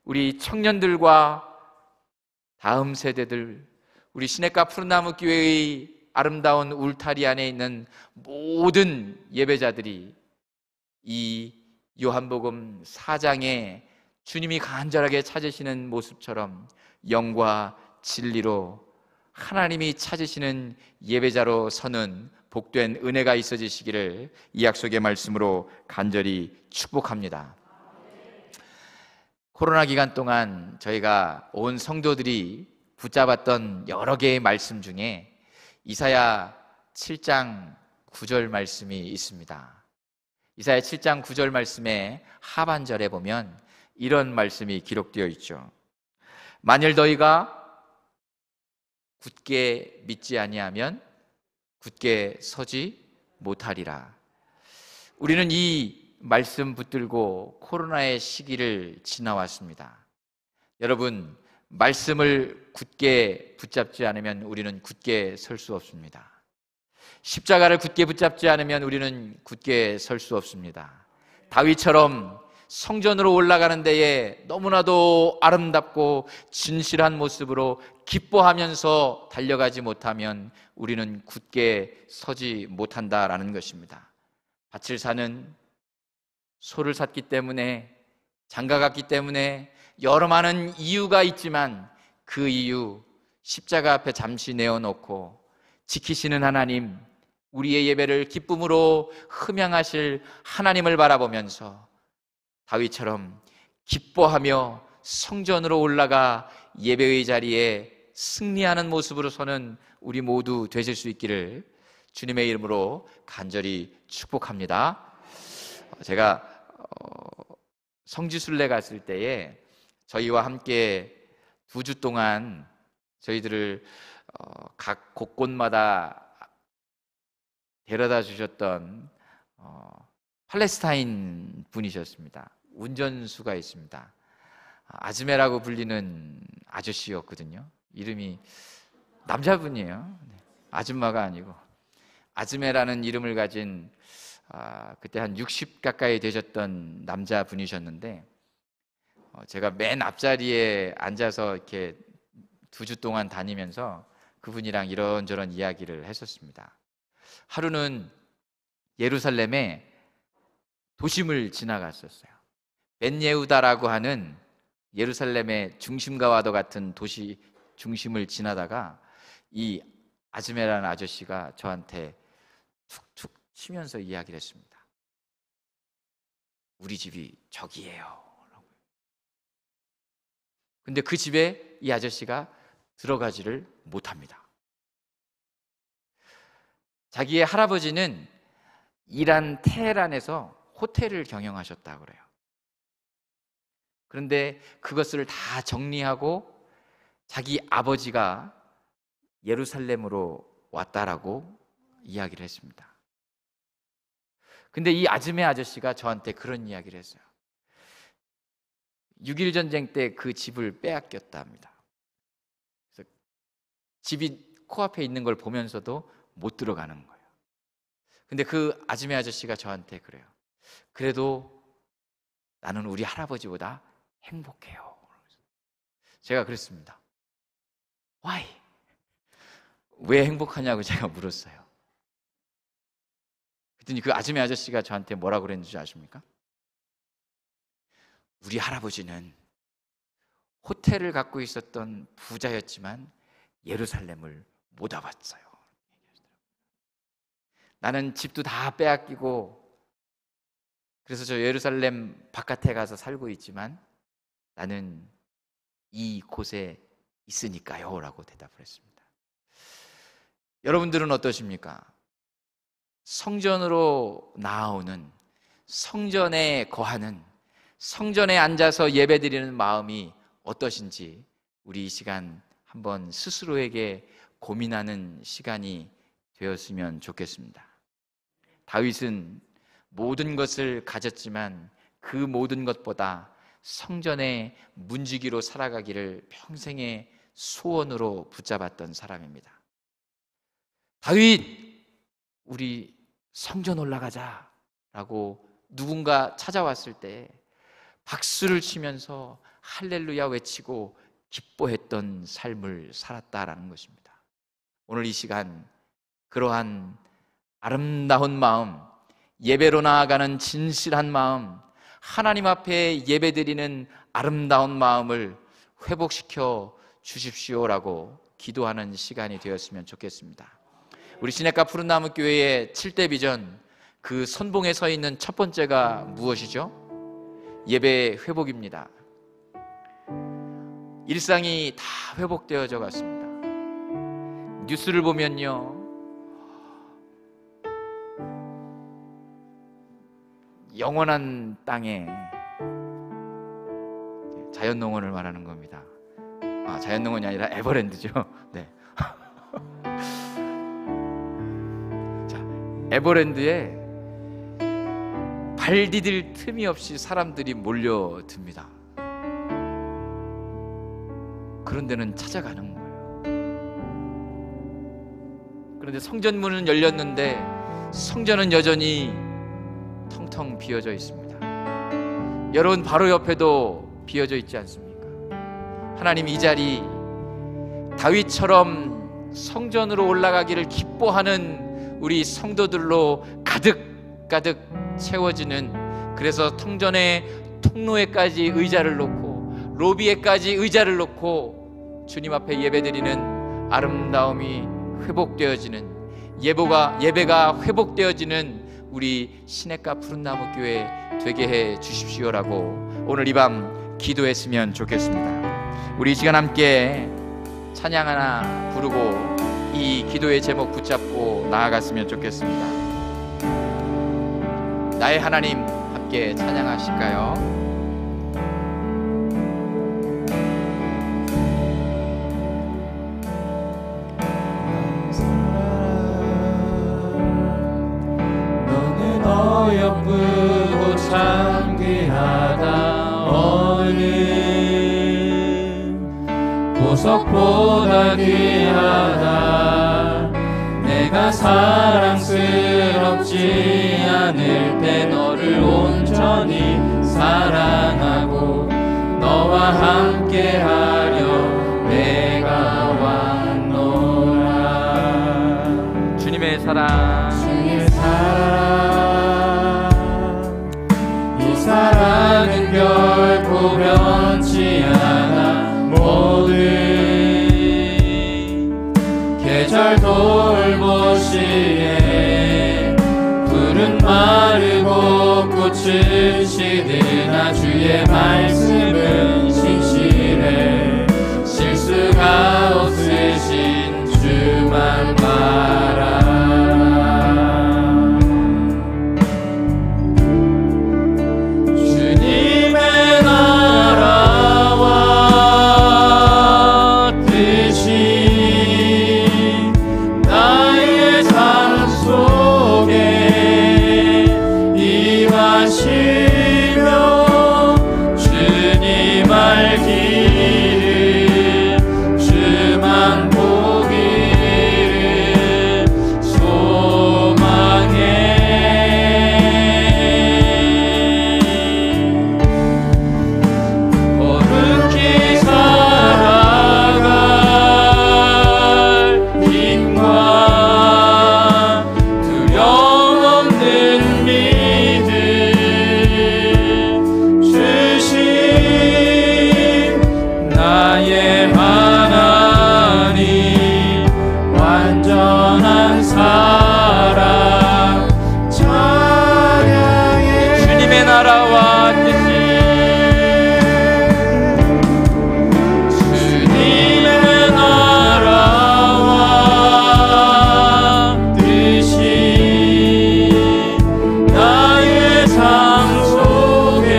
우리 청년들과 다음 세대들, 우리 시냇가 푸른나무 교회의 아름다운 울타리 안에 있는 모든 예배자들이 이 요한복음 4장에 주님이 간절하게 찾으시는 모습처럼 영과 진리로 하나님이 찾으시는 예배자로 서는 복된 은혜가 있어지시기를 이 약속의 말씀으로 간절히 축복합니다. 코로나 기간 동안 저희가 온 성도들이 붙잡았던 여러 개의 말씀 중에 이사야 7장 9절 말씀이 있습니다. 이사야 7장 9절 말씀의 하반절에 보면 이런 말씀이 기록되어 있죠. 만일 너희가 굳게 믿지 아니하면 굳게 서지 못하리라. 우리는 이 말씀 붙들고 코로나의 시기를 지나왔습니다. 여러분, 말씀을 굳게 붙잡지 않으면 우리는 굳게 설 수 없습니다. 십자가를 굳게 붙잡지 않으면 우리는 굳게 설 수 없습니다. 다윗처럼 성전으로 올라가는 데에 너무나도 아름답고 진실한 모습으로 기뻐하면서 달려가지 못하면 우리는 굳게 서지 못한다라는 것입니다. 밭을 사는 소를 샀기 때문에, 장가갔기 때문에 여러 많은 이유가 있지만 그 이유 십자가 앞에 잠시 내어놓고 지키시는 하나님, 우리의 예배를 기쁨으로 흠양하실 하나님을 바라보면서 다윗처럼 기뻐하며 성전으로 올라가 예배의 자리에 승리하는 모습으로 서는 우리 모두 되실 수 있기를 주님의 이름으로 간절히 축복합니다. 제가 성지순례 갔을 때에 저희와 함께 2주 동안 저희들을 각 곳곳마다 데려다 주셨던 팔레스타인 분이셨습니다. 운전수가 있습니다. 아즈메라고 불리는 아저씨였거든요. 이름이 남자분이에요. 아줌마가 아니고 아즈메라는 이름을 가진 그때 한 60 가까이 되셨던 남자분이셨는데, 제가 맨 앞자리에 앉아서 이렇게 2주 동안 다니면서 그분이랑 이런저런 이야기를 했었습니다. 하루는 예루살렘에 도심을 지나갔었어요. 벳예후다라고 하는 예루살렘의 중심가와도 같은 도시 중심을 지나다가 이 아즈메라는 아저씨가 저한테 툭툭 치면서 이야기를 했습니다. 우리 집이 저기예요. 근데 그 집에 이 아저씨가 들어가지를 못합니다. 자기의 할아버지는 이란 테헤란에서 호텔을 경영하셨다고 그래요. 그런데 그것을 다 정리하고 자기 아버지가 예루살렘으로 왔다라고 이야기를 했습니다. 근데 이 아즈메 아저씨가 저한테 그런 이야기를 했어요. 6.1 전쟁 때 그 집을 빼앗겼다 합니다. 그래서 집이 코앞에 있는 걸 보면서도 못 들어가는 거예요. 근데 그 아즈메 아저씨가 저한테 그래요. 그래도 나는 우리 할아버지보다 행복해요. 제가 그랬습니다. Why? 왜 행복하냐고 제가 물었어요. 그랬더니 그 아즈메 아저씨가 저한테 뭐라고 그랬는지 아십니까? 우리 할아버지는 호텔을 갖고 있었던 부자였지만 예루살렘을 못 와봤어요. 나는 집도 다 빼앗기고 그래서 저 예루살렘 바깥에 가서 살고 있지만 나는 이 곳에 있으니까요 라고 대답을 했습니다. 여러분들은 어떠십니까? 성전으로 나아오는, 성전에 거하는, 성전에 앉아서 예배드리는 마음이 어떠신지 우리 이 시간 한번 스스로에게 고민하는 시간이 되었으면 좋겠습니다. 다윗은 모든 것을 가졌지만 그 모든 것보다 성전의 문지기로 살아가기를 평생의 소원으로 붙잡았던 사람입니다. 다윗, 우리 성전 올라가자 라고 누군가 찾아왔을 때 박수를 치면서 할렐루야 외치고 기뻐했던 삶을 살았다라는 것입니다. 오늘 이 시간 그러한 아름다운 마음, 예배로 나아가는 진실한 마음, 하나님 앞에 예배드리는 아름다운 마음을 회복시켜 주십시오라고 기도하는 시간이 되었으면 좋겠습니다. 우리 시냇가 푸른나무 교회의 7대 비전, 그 선봉에 서 있는 첫 번째가 무엇이죠? 예배 회복입니다. 일상이 다 회복되어져 갔습니다. 뉴스를 보면요, 영원한 땅에, 자연농원을 말하는 겁니다. 자연농원이 아니라 에버랜드죠. 네. 자, 에버랜드에 발 디딜 틈이 없이 사람들이 몰려듭니다. 그런 데는 찾아가는 거예요. 그런데 성전문은 열렸는데 성전은 여전히 텅텅 비어져 있습니다. 여러분 바로 옆에도 비어져 있지 않습니까? 하나님 이 자리 다윗처럼 성전으로 올라가기를 기뻐하는 우리 성도들로 가득가득 채워지는, 그래서 성전의 통로에까지 의자를 놓고 로비에까지 의자를 놓고 주님 앞에 예배드리는 아름다움이 회복되어지는, 예배가 회복되어지는 우리 시냇가 푸른나무 교회 되게 해 주십시오라고 오늘 이 밤 기도했으면 좋겠습니다. 우리 이 시간 함께 찬양 하나 부르고 이 기도의 제목 붙잡고 나아갔으면 좋겠습니다. 나의 하나님, 함께 찬양하실까요? 어여쁘고 참 귀하다. 어느 보석보다 귀하다. 내가 사랑스럽지 않을 때 너를 온전히 사랑하고 너와 함께하려 내가 왔노라. 주님의 사랑, 주의 사랑, 이 사랑은 결코 변치 않아. 모든 계절 돌보시네. 풀은 마르고 꽃은 시드나 주의 말씀은 신실해. 실수가 없으신 주만 바라. 주님의 나라와 뜻이 나의 삶 속에 임하시며 주님 알기를 주만 보기를 소망해. 거룩히 살아갈 힘과 두려움 없는 믿음 주신 나의 하나님. 완전한 사랑 찬양해. 주님의 나라와 뜻이, 주님의 나라와 뜻이 나의 삶 속에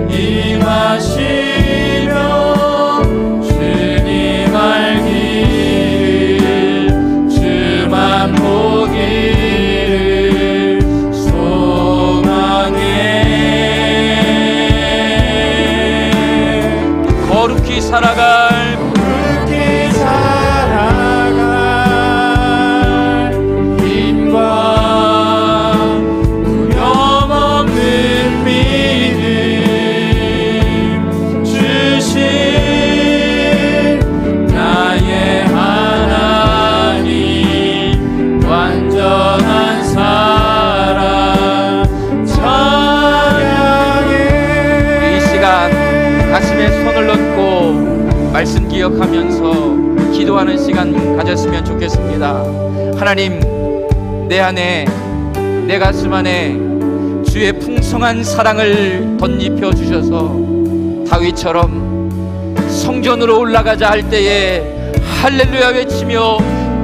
임하시며 거룩히 살아갈 거룩히 살아갈 힘과 두려움 없는 믿음 주신 나의 하나님 완전한 사랑 찬양해. 이 시간 가슴에 손을 얹고 말씀 기억하면서 기도하는 시간 가졌으면 좋겠습니다. 하나님, 내 안에, 내 가슴 안에 주의 풍성한 사랑을 덧입혀 주셔서 다윗처럼 성전으로 올라가자 할 때에 할렐루야 외치며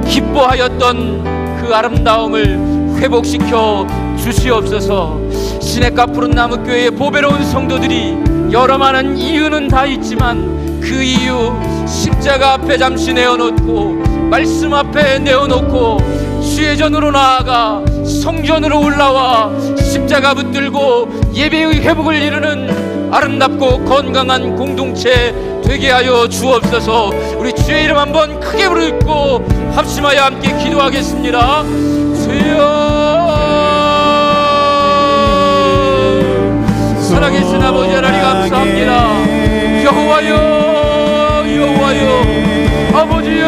기뻐하였던 그 아름다움을 회복시켜 주시옵소서. 시냇가 푸른 나무 교회의 보배로운 성도들이 여러 많은 이유는 다 있지만 그 이유 십자가 앞에 잠시 내어놓고 말씀 앞에 내어놓고 주의 전으로 나아가 성전으로 올라와 십자가 붙들고 예배의 회복을 이루는 아름답고 건강한 공동체 되게 하여 주옵소서. 우리 주의 이름 한번 크게 부르고 합심하여 함께 기도하겠습니다. 주여, 살아계신 아버지 하나님 감사합니다. 여호와여, 여호와여, 아버지여,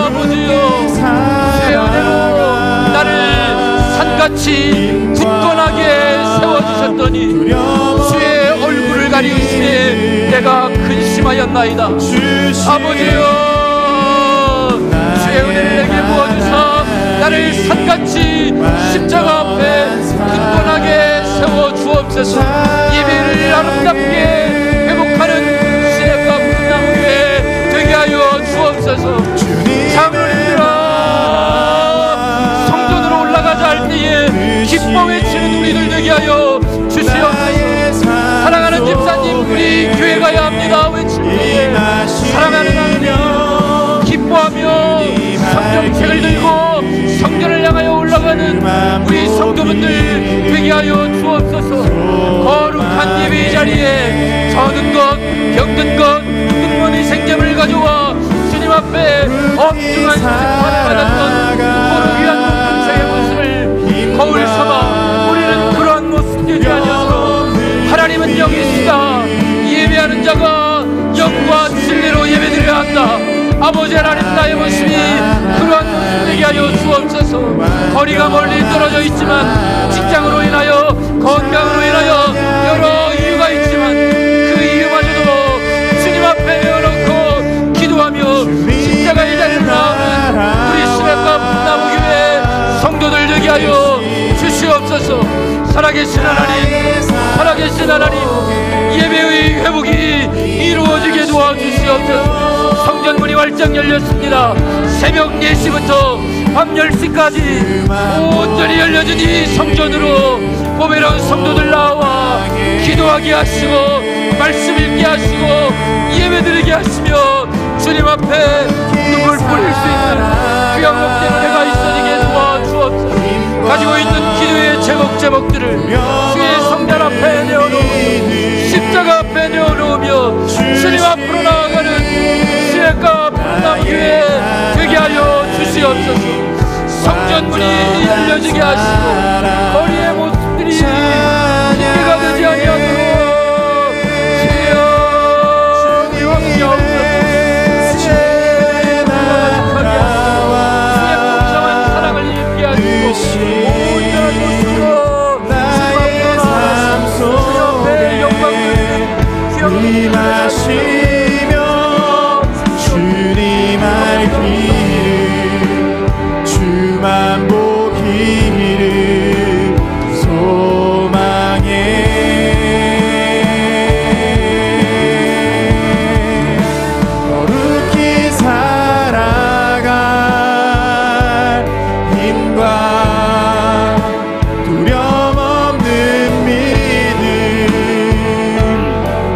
아버지여, 주의 은혜로 나를 산같이 굳건하게 세워주셨더니 주의 얼굴을 가리우시에 내가 근심하였나이다. 아버지여, 주의 은혜를 내게 부어주사 나를 산같이 십자가 앞에 굳건하게 세워주옵소서. 예배를 아름답게 회복하는 시냇가 푸른나무교회 되게 하여 주옵소서. 장로님들아, 성전으로 올라가자 할 때에 기뻐 외치는 우리들 되게 하여 주시옵소서. 사랑하는 집사님, 우리 교회 가야 합니다 외치는 사랑하는 하나님, 기뻐하며 성경책을 들고 성전을 향하여 올라가는 우리 성도분들 되게 하여 주옵소서. 거룩한 예배의 자리에 저는 것, 병든 것, 뜬금없는 생점을 가져와 주님 앞에 엄중한 심판을 받았던 거룩 위한 공동체의 모습을 거울 삼아 우리는 그러한 모습 되지 아니하도록 하나님은 여기 있다. 예배하는 자가 영과 진리로 예배드려야 한다. 아버지 하나님, 나의 모습이 그러한 모습 되게 하여 주옵소서. 거리가 멀리 떨어져 있지만 직장으로 인하여 건강으로 인하여 여러 이유가 있지만 그 이유마저도 주님 앞에 열어놓고 기도하며 십자가의 자리를 나오는 우리 시냇가 푸른나무교회 성도들 되게 하여 주시옵소서. 살아계신 하나님, 살아계신 하나님, 예배의 회복이 이루어지게 도와주시옵소서. 성전문이 활짝 열렸습니다. 새벽 4시부터 밤 10시까지 온전히 열려진 이 성전으로 보배로운 성도들 나와 기도하게 하시고 말씀 읽게 하시고 예배드리게 하시며 주님 앞에 눈물 뿌릴 수 있는 귀한 목된 은혜가 있어지게 도와주옵소서. 가지고 있는 기도의 제목들을 주의 성전 앞에 내어놓으며 십자가 앞에 내어놓으며 주님 앞으로 나아가는 시냇가 푸른나무교회 되게 하여 주시옵소서. 성전문이 열려지게 하시고 거리의 모습들이 핑계가 되지 아니하도록 주여 주옵소서. 주의 풍성한 사랑을 입게 하시고 온전한 모습으로 주님 앞으로 나아가서 주님 앞에 영광을 임하시며 주님 알기를 주만 보기를 소망해. 거룩히 살아갈 힘과 두려움 없는 믿음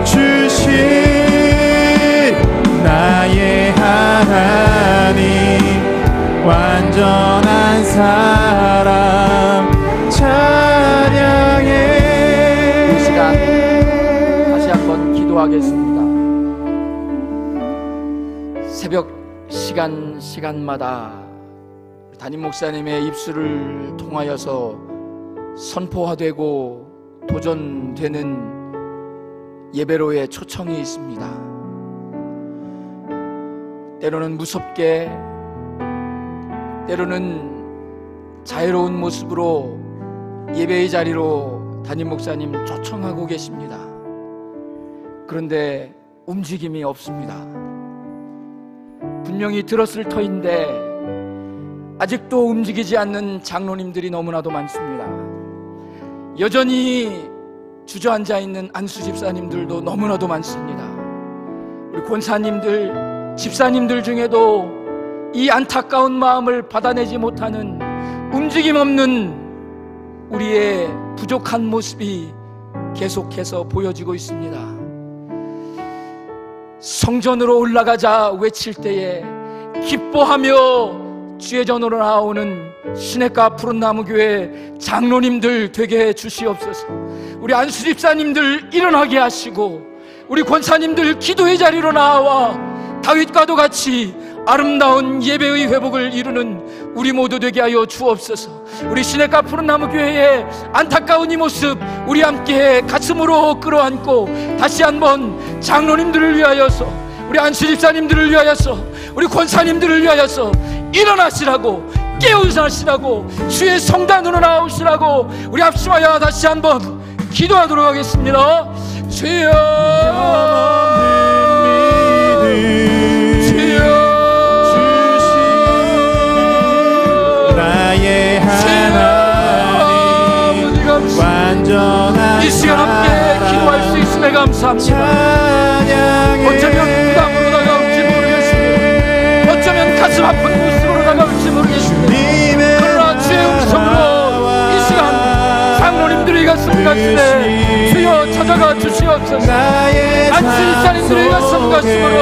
주신 나의 하나님 완전한 사람 찬양해. 이 시간 다시 한번 기도하겠습니다. 새벽 시간마다 담임 목사님의 입술을 통하여서 선포화되고 도전되는 예배로의 초청이 있습니다. 때로는 무섭게, 때로는 자유로운 모습으로 예배의 자리로 담임 목사님 초청하고 계십니다. 그런데 움직임이 없습니다. 분명히 들었을 터인데 아직도 움직이지 않는 장로님들이 너무나도 많습니다. 여전히 주저앉아 있는 안수 집사님들도 너무나도 많습니다. 우리 권사님들, 집사님들 중에도 이 안타까운 마음을 받아내지 못하는 움직임 없는 우리의 부족한 모습이 계속해서 보여지고 있습니다. 성전으로 올라가자 외칠 때에 기뻐하며 주의 전으로 나오는 시냇가 푸른나무교회 장로님들 되게 해주시옵소서. 우리 안수 집사님들 일어나게 하시고 우리 권사님들 기도의 자리로 나와 다윗과도 같이 아름다운 예배의 회복을 이루는 우리 모두 되게 하여 주옵소서. 우리 시냇가 푸른나무교회의 안타까운 이 모습 우리 함께 가슴으로 끌어안고 다시 한번 장로님들을 위하여서, 우리 안수 집사님들을 위하여서, 우리 권사님들을 위하여서 일어나시라고, 깨우시라고, 주의 성단으로 나오시라고 우리 합심하여 다시 한번 기도하도록 하겠습니다. 주여, 주여, 나의 하나님, 완전한 이 시간 함께 기도할 수 있음에 감사합니다. 어쩌면 부담으로 다가올지 모르겠습니다. 어쩌면 가슴 아픈 모습으로 다가올지 모르겠습니다. 그러나 주의 음성으로 이 시간 장로님들의 가슴 가슴에 주여 찾아가 주시옵소서. 안수 집사님들의 가슴 가슴으로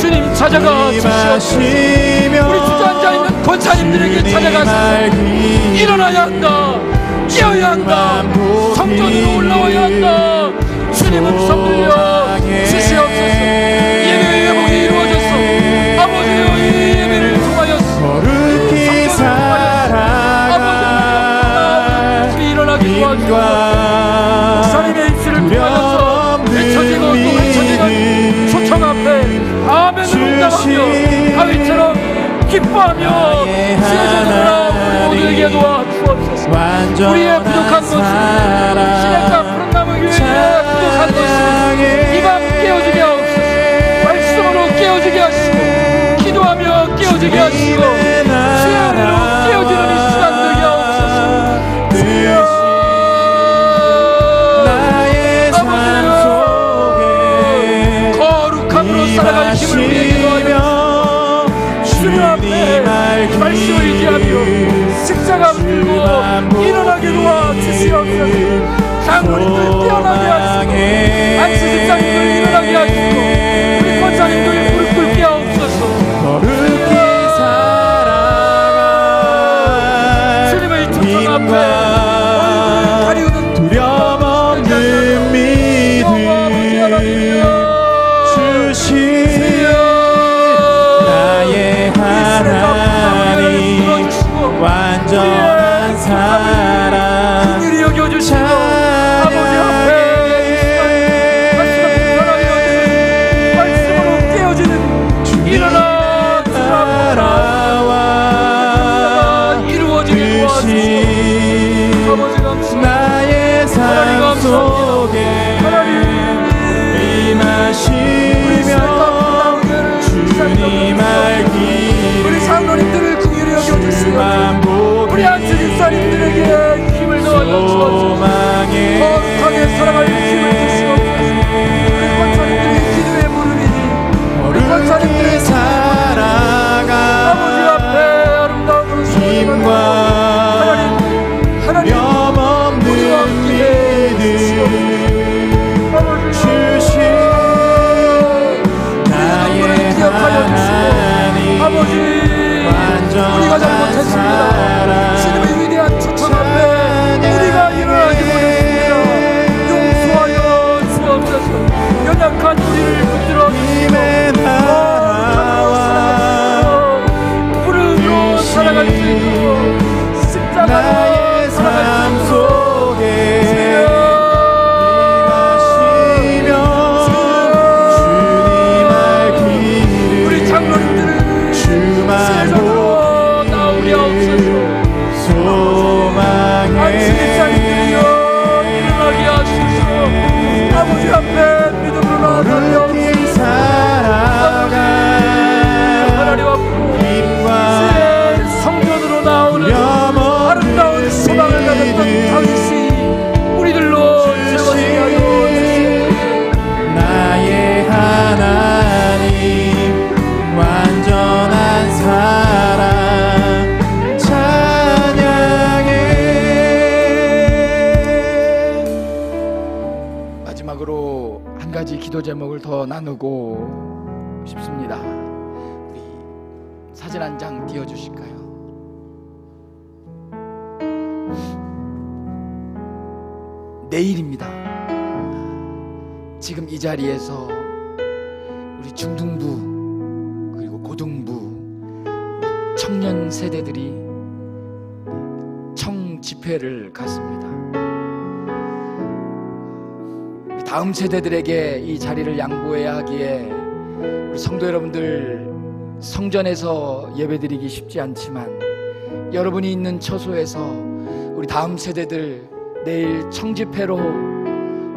주님 찾아가 주시옵소서. 우리 주저앉아 있는 권사님들에게 찾아가서 일어나야 한다, 깨어야 한다, 성전으로 올라와야 한다. 주님 음성 들려 주시옵소서. 예배의 회복이 이루어졌어. 아버지여, 이 예배를 통하여서 거룩히 살아가 일어나게 도와주옵소서. 목사님의 입술을 통하여서 외쳐지고 또 외쳐지는 초청 앞에 아멘을 응답하며 다윗처럼 기뻐하며 주의 전으로 우리 모두에게 도와주옵소서. 우리의 부족한 모습, 시냇가 푸른나무교회의 부족한 모습 이 밤 깨어지게 하옵소서. 말씀으로 깨어지게 하시고 기도하며 깨어지게 하시고 주의 은혜로 깨어지는 이 시간 되게 하옵소서. 주여, 거룩함으로 살아갈 힘을 우리에게 더하여 주님 앞에 말씀을 의지하며 십자가 들고 일어나게 도와주시옵소서. 장로님들 깨어나게 하시고 안수 집사님들 일어나게 하시고 우리 권사님들 무릎 꿇게 하옵소서. 거룩히 살아가 주님의 초청 앞에 얼굴을 가리우는 두려움 없는 믿음 주신 나의 하나님, 완전한 사랑 긍휼히 여겨주시고 아버지 앞에 말씀으로 깨어지는 일어나 주라와 이루어지게 도와주시고 아버지 감사합니다. 나의 삶 속에 임하시며 주님 알기 우리 장로님들을 긍휼히 여겨주시고 우리 안수 집사님들에게 힘을 더하여 주옵소서. 거룩하게 살아갈 힘을 주시옵소서. 우리 권사님들의 기도의 무릎이니 우리 권사님들의 살아가 아버지 앞에 아름다움으로 힘과 하나님 없는 믿음 주신 나의 하나님, 아버지 우리가 잘못했습니다. 주님의 위대한 초청 앞에 우리가 일어나기 기도 제목을 더 나누고 싶습니다. 우리 사진 한 장 띄워주실까요? 내일입니다. 지금 이 자리에서 우리 중등부 그리고 고등부 청년 세대들이 청집회를 갖습니다. 우리 다음 세대들에게 이 자리를 양보해야 하기에 우리 성도 여러분들 성전에서 예배드리기 쉽지 않지만 여러분이 있는 처소에서 우리 다음 세대들 내일 청집회로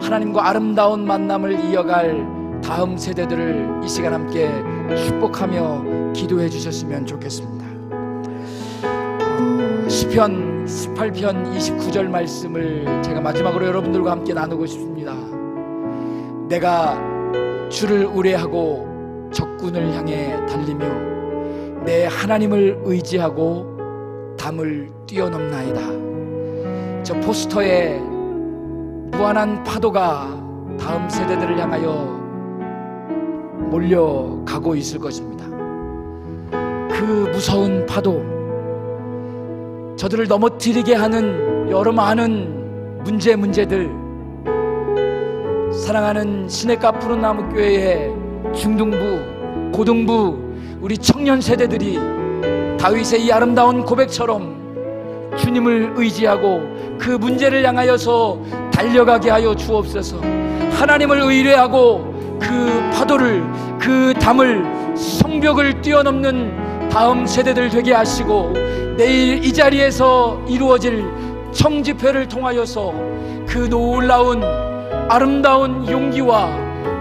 하나님과 아름다운 만남을 이어갈 다음 세대들을 이 시간 함께 축복하며 기도해 주셨으면 좋겠습니다. 시편 18편 29절 말씀을 제가 마지막으로 여러분들과 함께 나누고 싶습니다. 내가 주를 의뢰하고 적군을 향해 달리며 내 하나님을 의지하고 담을 뛰어넘나이다. 저 포스터에 무한한 파도가 다음 세대들을 향하여 몰려가고 있을 것입니다. 그 무서운 파도, 저들을 넘어뜨리게 하는 여러 많은 문제들, 사랑하는 시냇가 푸른나무교회의 중등부, 고등부, 우리 청년 세대들이 다윗의 이 아름다운 고백처럼 주님을 의지하고 그 문제를 향하여서 달려가게 하여 주옵소서. 하나님을 의뢰하고 그 파도를, 그 담을, 성벽을 뛰어넘는 다음 세대들 되게 하시고 내일 이 자리에서 이루어질 청집회를 통하여서 그 놀라운 아름다운 용기와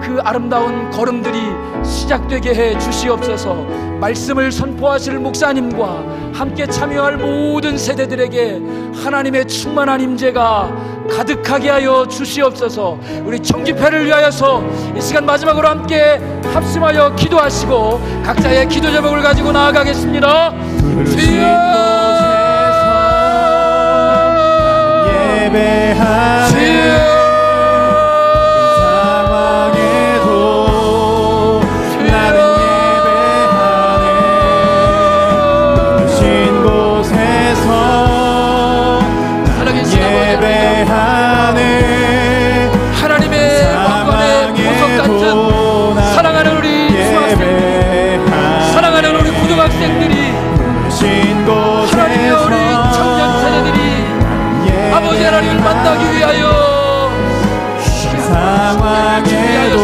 그 아름다운 걸음들이 시작되게 해 주시옵소서. 말씀을 선포하실 목사님과 함께 참여할 모든 세대들에게 하나님의 충만한 임재가 가득하게 하여 주시옵소서. 우리 청집회를 위하여서 이 시간 마지막으로 함께 합심하여 기도하시고 각자의 기도 제목을 가지고 나아가겠습니다. 부르신 곳에서 예배하는 하나님을 만나기 위하여 상황에도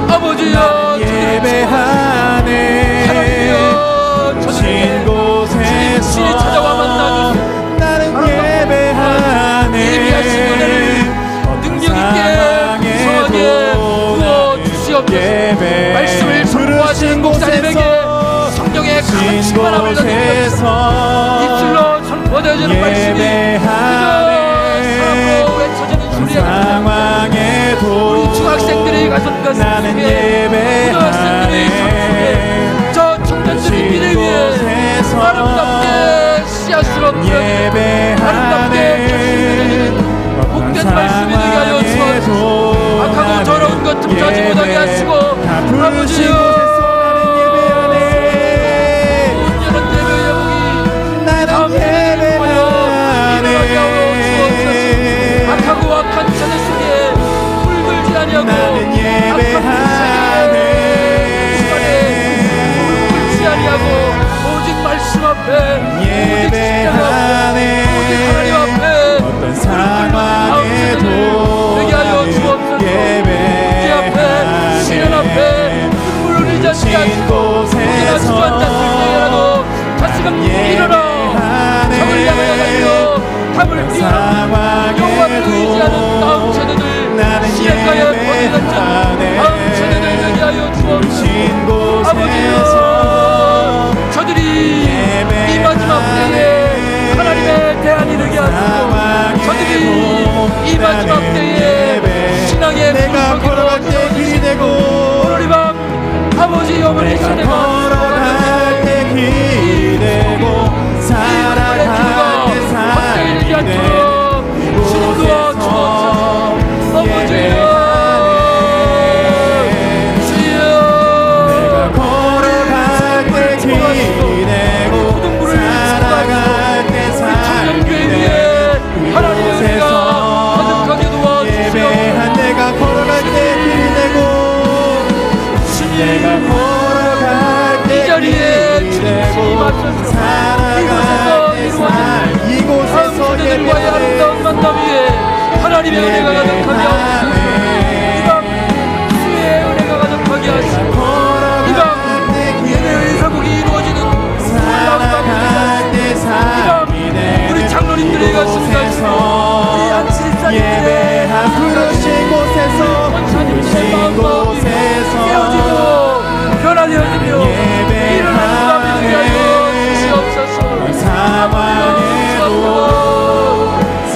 아버지여 예배하네. 하나님이여 주신 곳에서 찾아와 만나주시고 나는 예배하네. 예비하신 은혜를 능력있게 성하게 부어주시옵소서. 말씀을 선포하신 목사님에게 성령의 큰 충만함을 넘겨주시옵소서. 입술로 선포되어지는 말씀이 상황에도 우리 중학생들이 가슴 가슴 속에 고등학생들이 삶 속에 저 청년들이 미래 위에 아름답게 씨앗으로 뿌려지는 아름답게 결실되는 복된 말씀이 되게 하여 주옵소서. 악하고 더러운 것 틈타지 못하게 하시고 아버지여 온전한 예배의 복이 다음 세대를 통하여 일어나게 하여 주옵소서. 악하고 악한 자들 속에 물들지 아니하고 나는 예배하네. 시간에 물들지 아니하고 오직 말씀 앞에 오직 십자가 오직 하나님 앞에 어떤 상황에도 되게 하여 주옵소서. 문제 앞에 시련 앞에 눈물을 흘리지 않게 하시고 우리가 주저앉았을 때라도 다시금 일어나 적을 향하여 달려 담을 뛰어넘는 여호와를 의지하는 다음 세대들 시냇가에 거듭났던 다음 세대들 되게 하여 주옵소서. 아버지여 저들이 이 마지막 때에 하나님의 대안이 되게 하시고 저들이 이 마지막 때에 신앙의 불석으로 길이 되고 오늘 이 밤 아버지 어머니 세대가 걸어갈 때 길이 되고 살아갈 때 삶이 되고 주님과 주옵소서. 아버지여 내가 걸어갈 이 자리에 주님이 맞춰서 이곳에서 이루어지는 아름다운 만남 위에 하나님의 은혜가 가득하게 하옵소서. 이밤 주의 은혜가 가득하게 하시고 이밤 예배의 회사국이 이루어지는 놀라운 밤이 되게 하시고 이밤 우리 장로님들의 가슴 가시고 우리 안치사님들의 부르신 곳에서 원사님들의 마음과 깨어지고 변화되어지며 일어나는 밤이 되게 하여 주시옵소서. 사망에도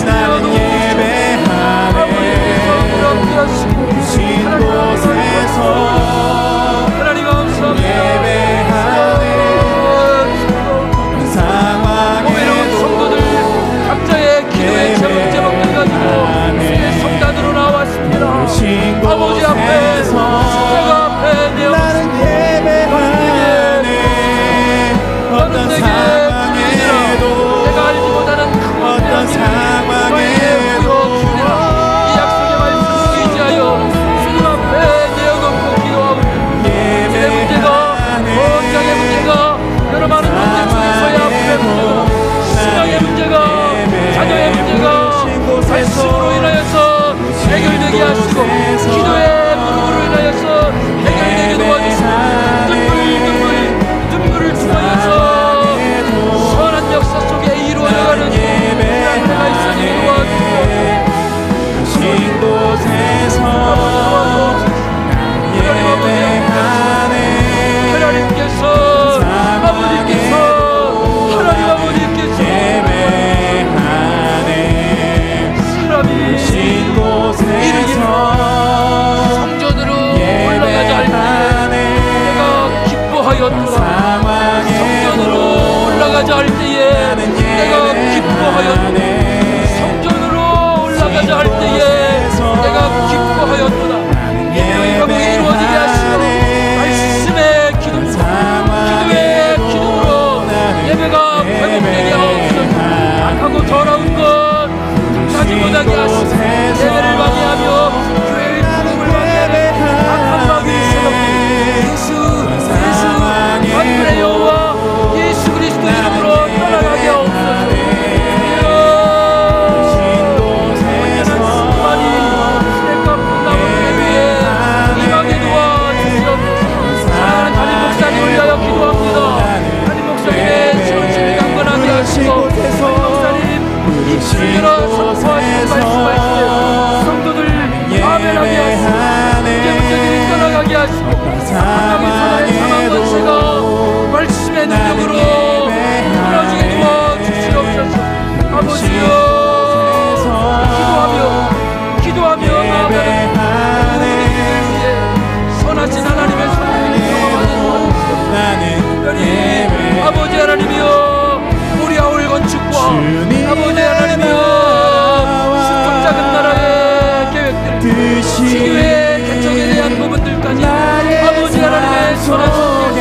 나는 예배하네 신 곳에서 하나님 감사합니다. 예배하네 오메로운 성도들 각자의 기도의 제목제목들 가지고 주의 성단으로 나왔습니다. 아버지 앞에 십자가 앞에 나는 예배하네 어떤 상황에도 내가 알지 못하는 어떤 상황에도 이 약속의 말씀을 의지하여 주님 앞에 내어놓고 기도하오니 집의 문제가 건강의 문제가 여러 많은 문제 중에서의 아픔의 문제가 신앙의 문제가 자녀의 문제가 말씀으로 인하여서 해결되게 하시고 기도의 무릎으로 인하여서 해결되게 도와주시고 눈물을 통하여서 선한 역사 속에 이루어져가는 은혜가 있으니 도와주시고 신 곳에서 예배하네 하나님께서 아버지께서 하나님 아버지께서 예배하네 사람이 신 곳에서 성전으로 올라가자 할 때 내가 기뻐하였노라. 성전으로 올라가자 할 때에 내가 기뻐하였노라. 성전으로 올라가자 할 때에 내가 기뻐하였노라. 예배의 회복이 이루어지게 하시고 말씀의 기도 기도의 기도로 예배가 회복되게 하옵소서. 악하고 더러운 것 가지 못하게 하시고 예배를 방해하며 교회의 부흥을 방해하는 악한 마귀 세력들 예수 만물의 여호와 예수 그리스도 이름으로 떠나가게 하옵소서. 언제나 수많이 시냇가 푸른나무 위에 임하게 도와주시옵소서. 사랑하는 담임 목사님을 위하여 기도합니다. 담임 목사님의 신심이 강건하게 하시고 담임 목사님 입술로 선포하시는 말씀하시되 성도들 아멘하게 하시고 문제들이 떠나가게 하시고 사랑의 사망 권세가 말씀의 능력으로 무너지게 도와주시옵소서. 아버지여 기도하며 나아가는 우리들 위해 선하신 하나님의 손을 경험하는 도와주시옵소서. 특별히 아버지 하나님이여 모리아올 건축과 아버지 하나님이여 숫좀 작은 나라의 계획들 지교의 개척에 대한 부분들까지 아버지 하나님의 선한 손길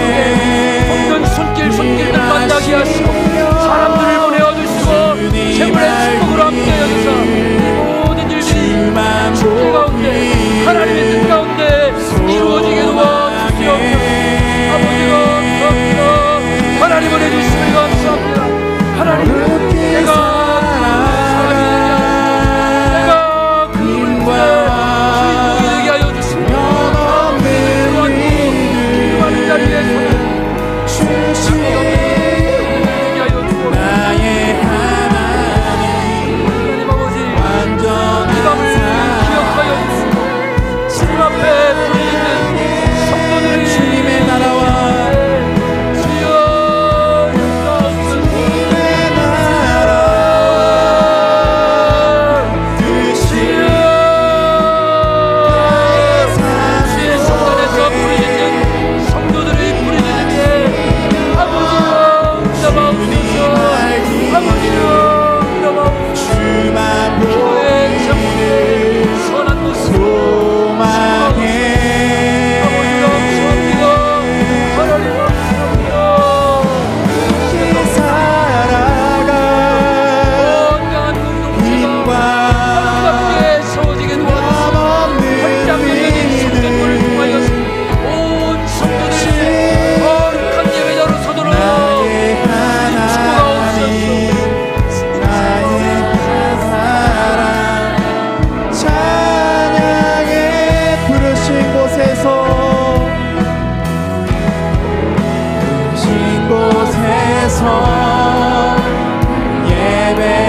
속에 없는 손길들 만나게 하시고 사람들을 보내어 주시고 재물의 축복으로 함께 여기서 이 모든 일들이 축제 가운데 하나님의 뜻 가운데 이루어지게 도와주시옵소서. 아버지가 감사합니다. 하나님 은혜 주시면 감사합니다. 하나님 내가 주인공이 되게 하여 주시며 기도하는 자리에 주옵소서. 예배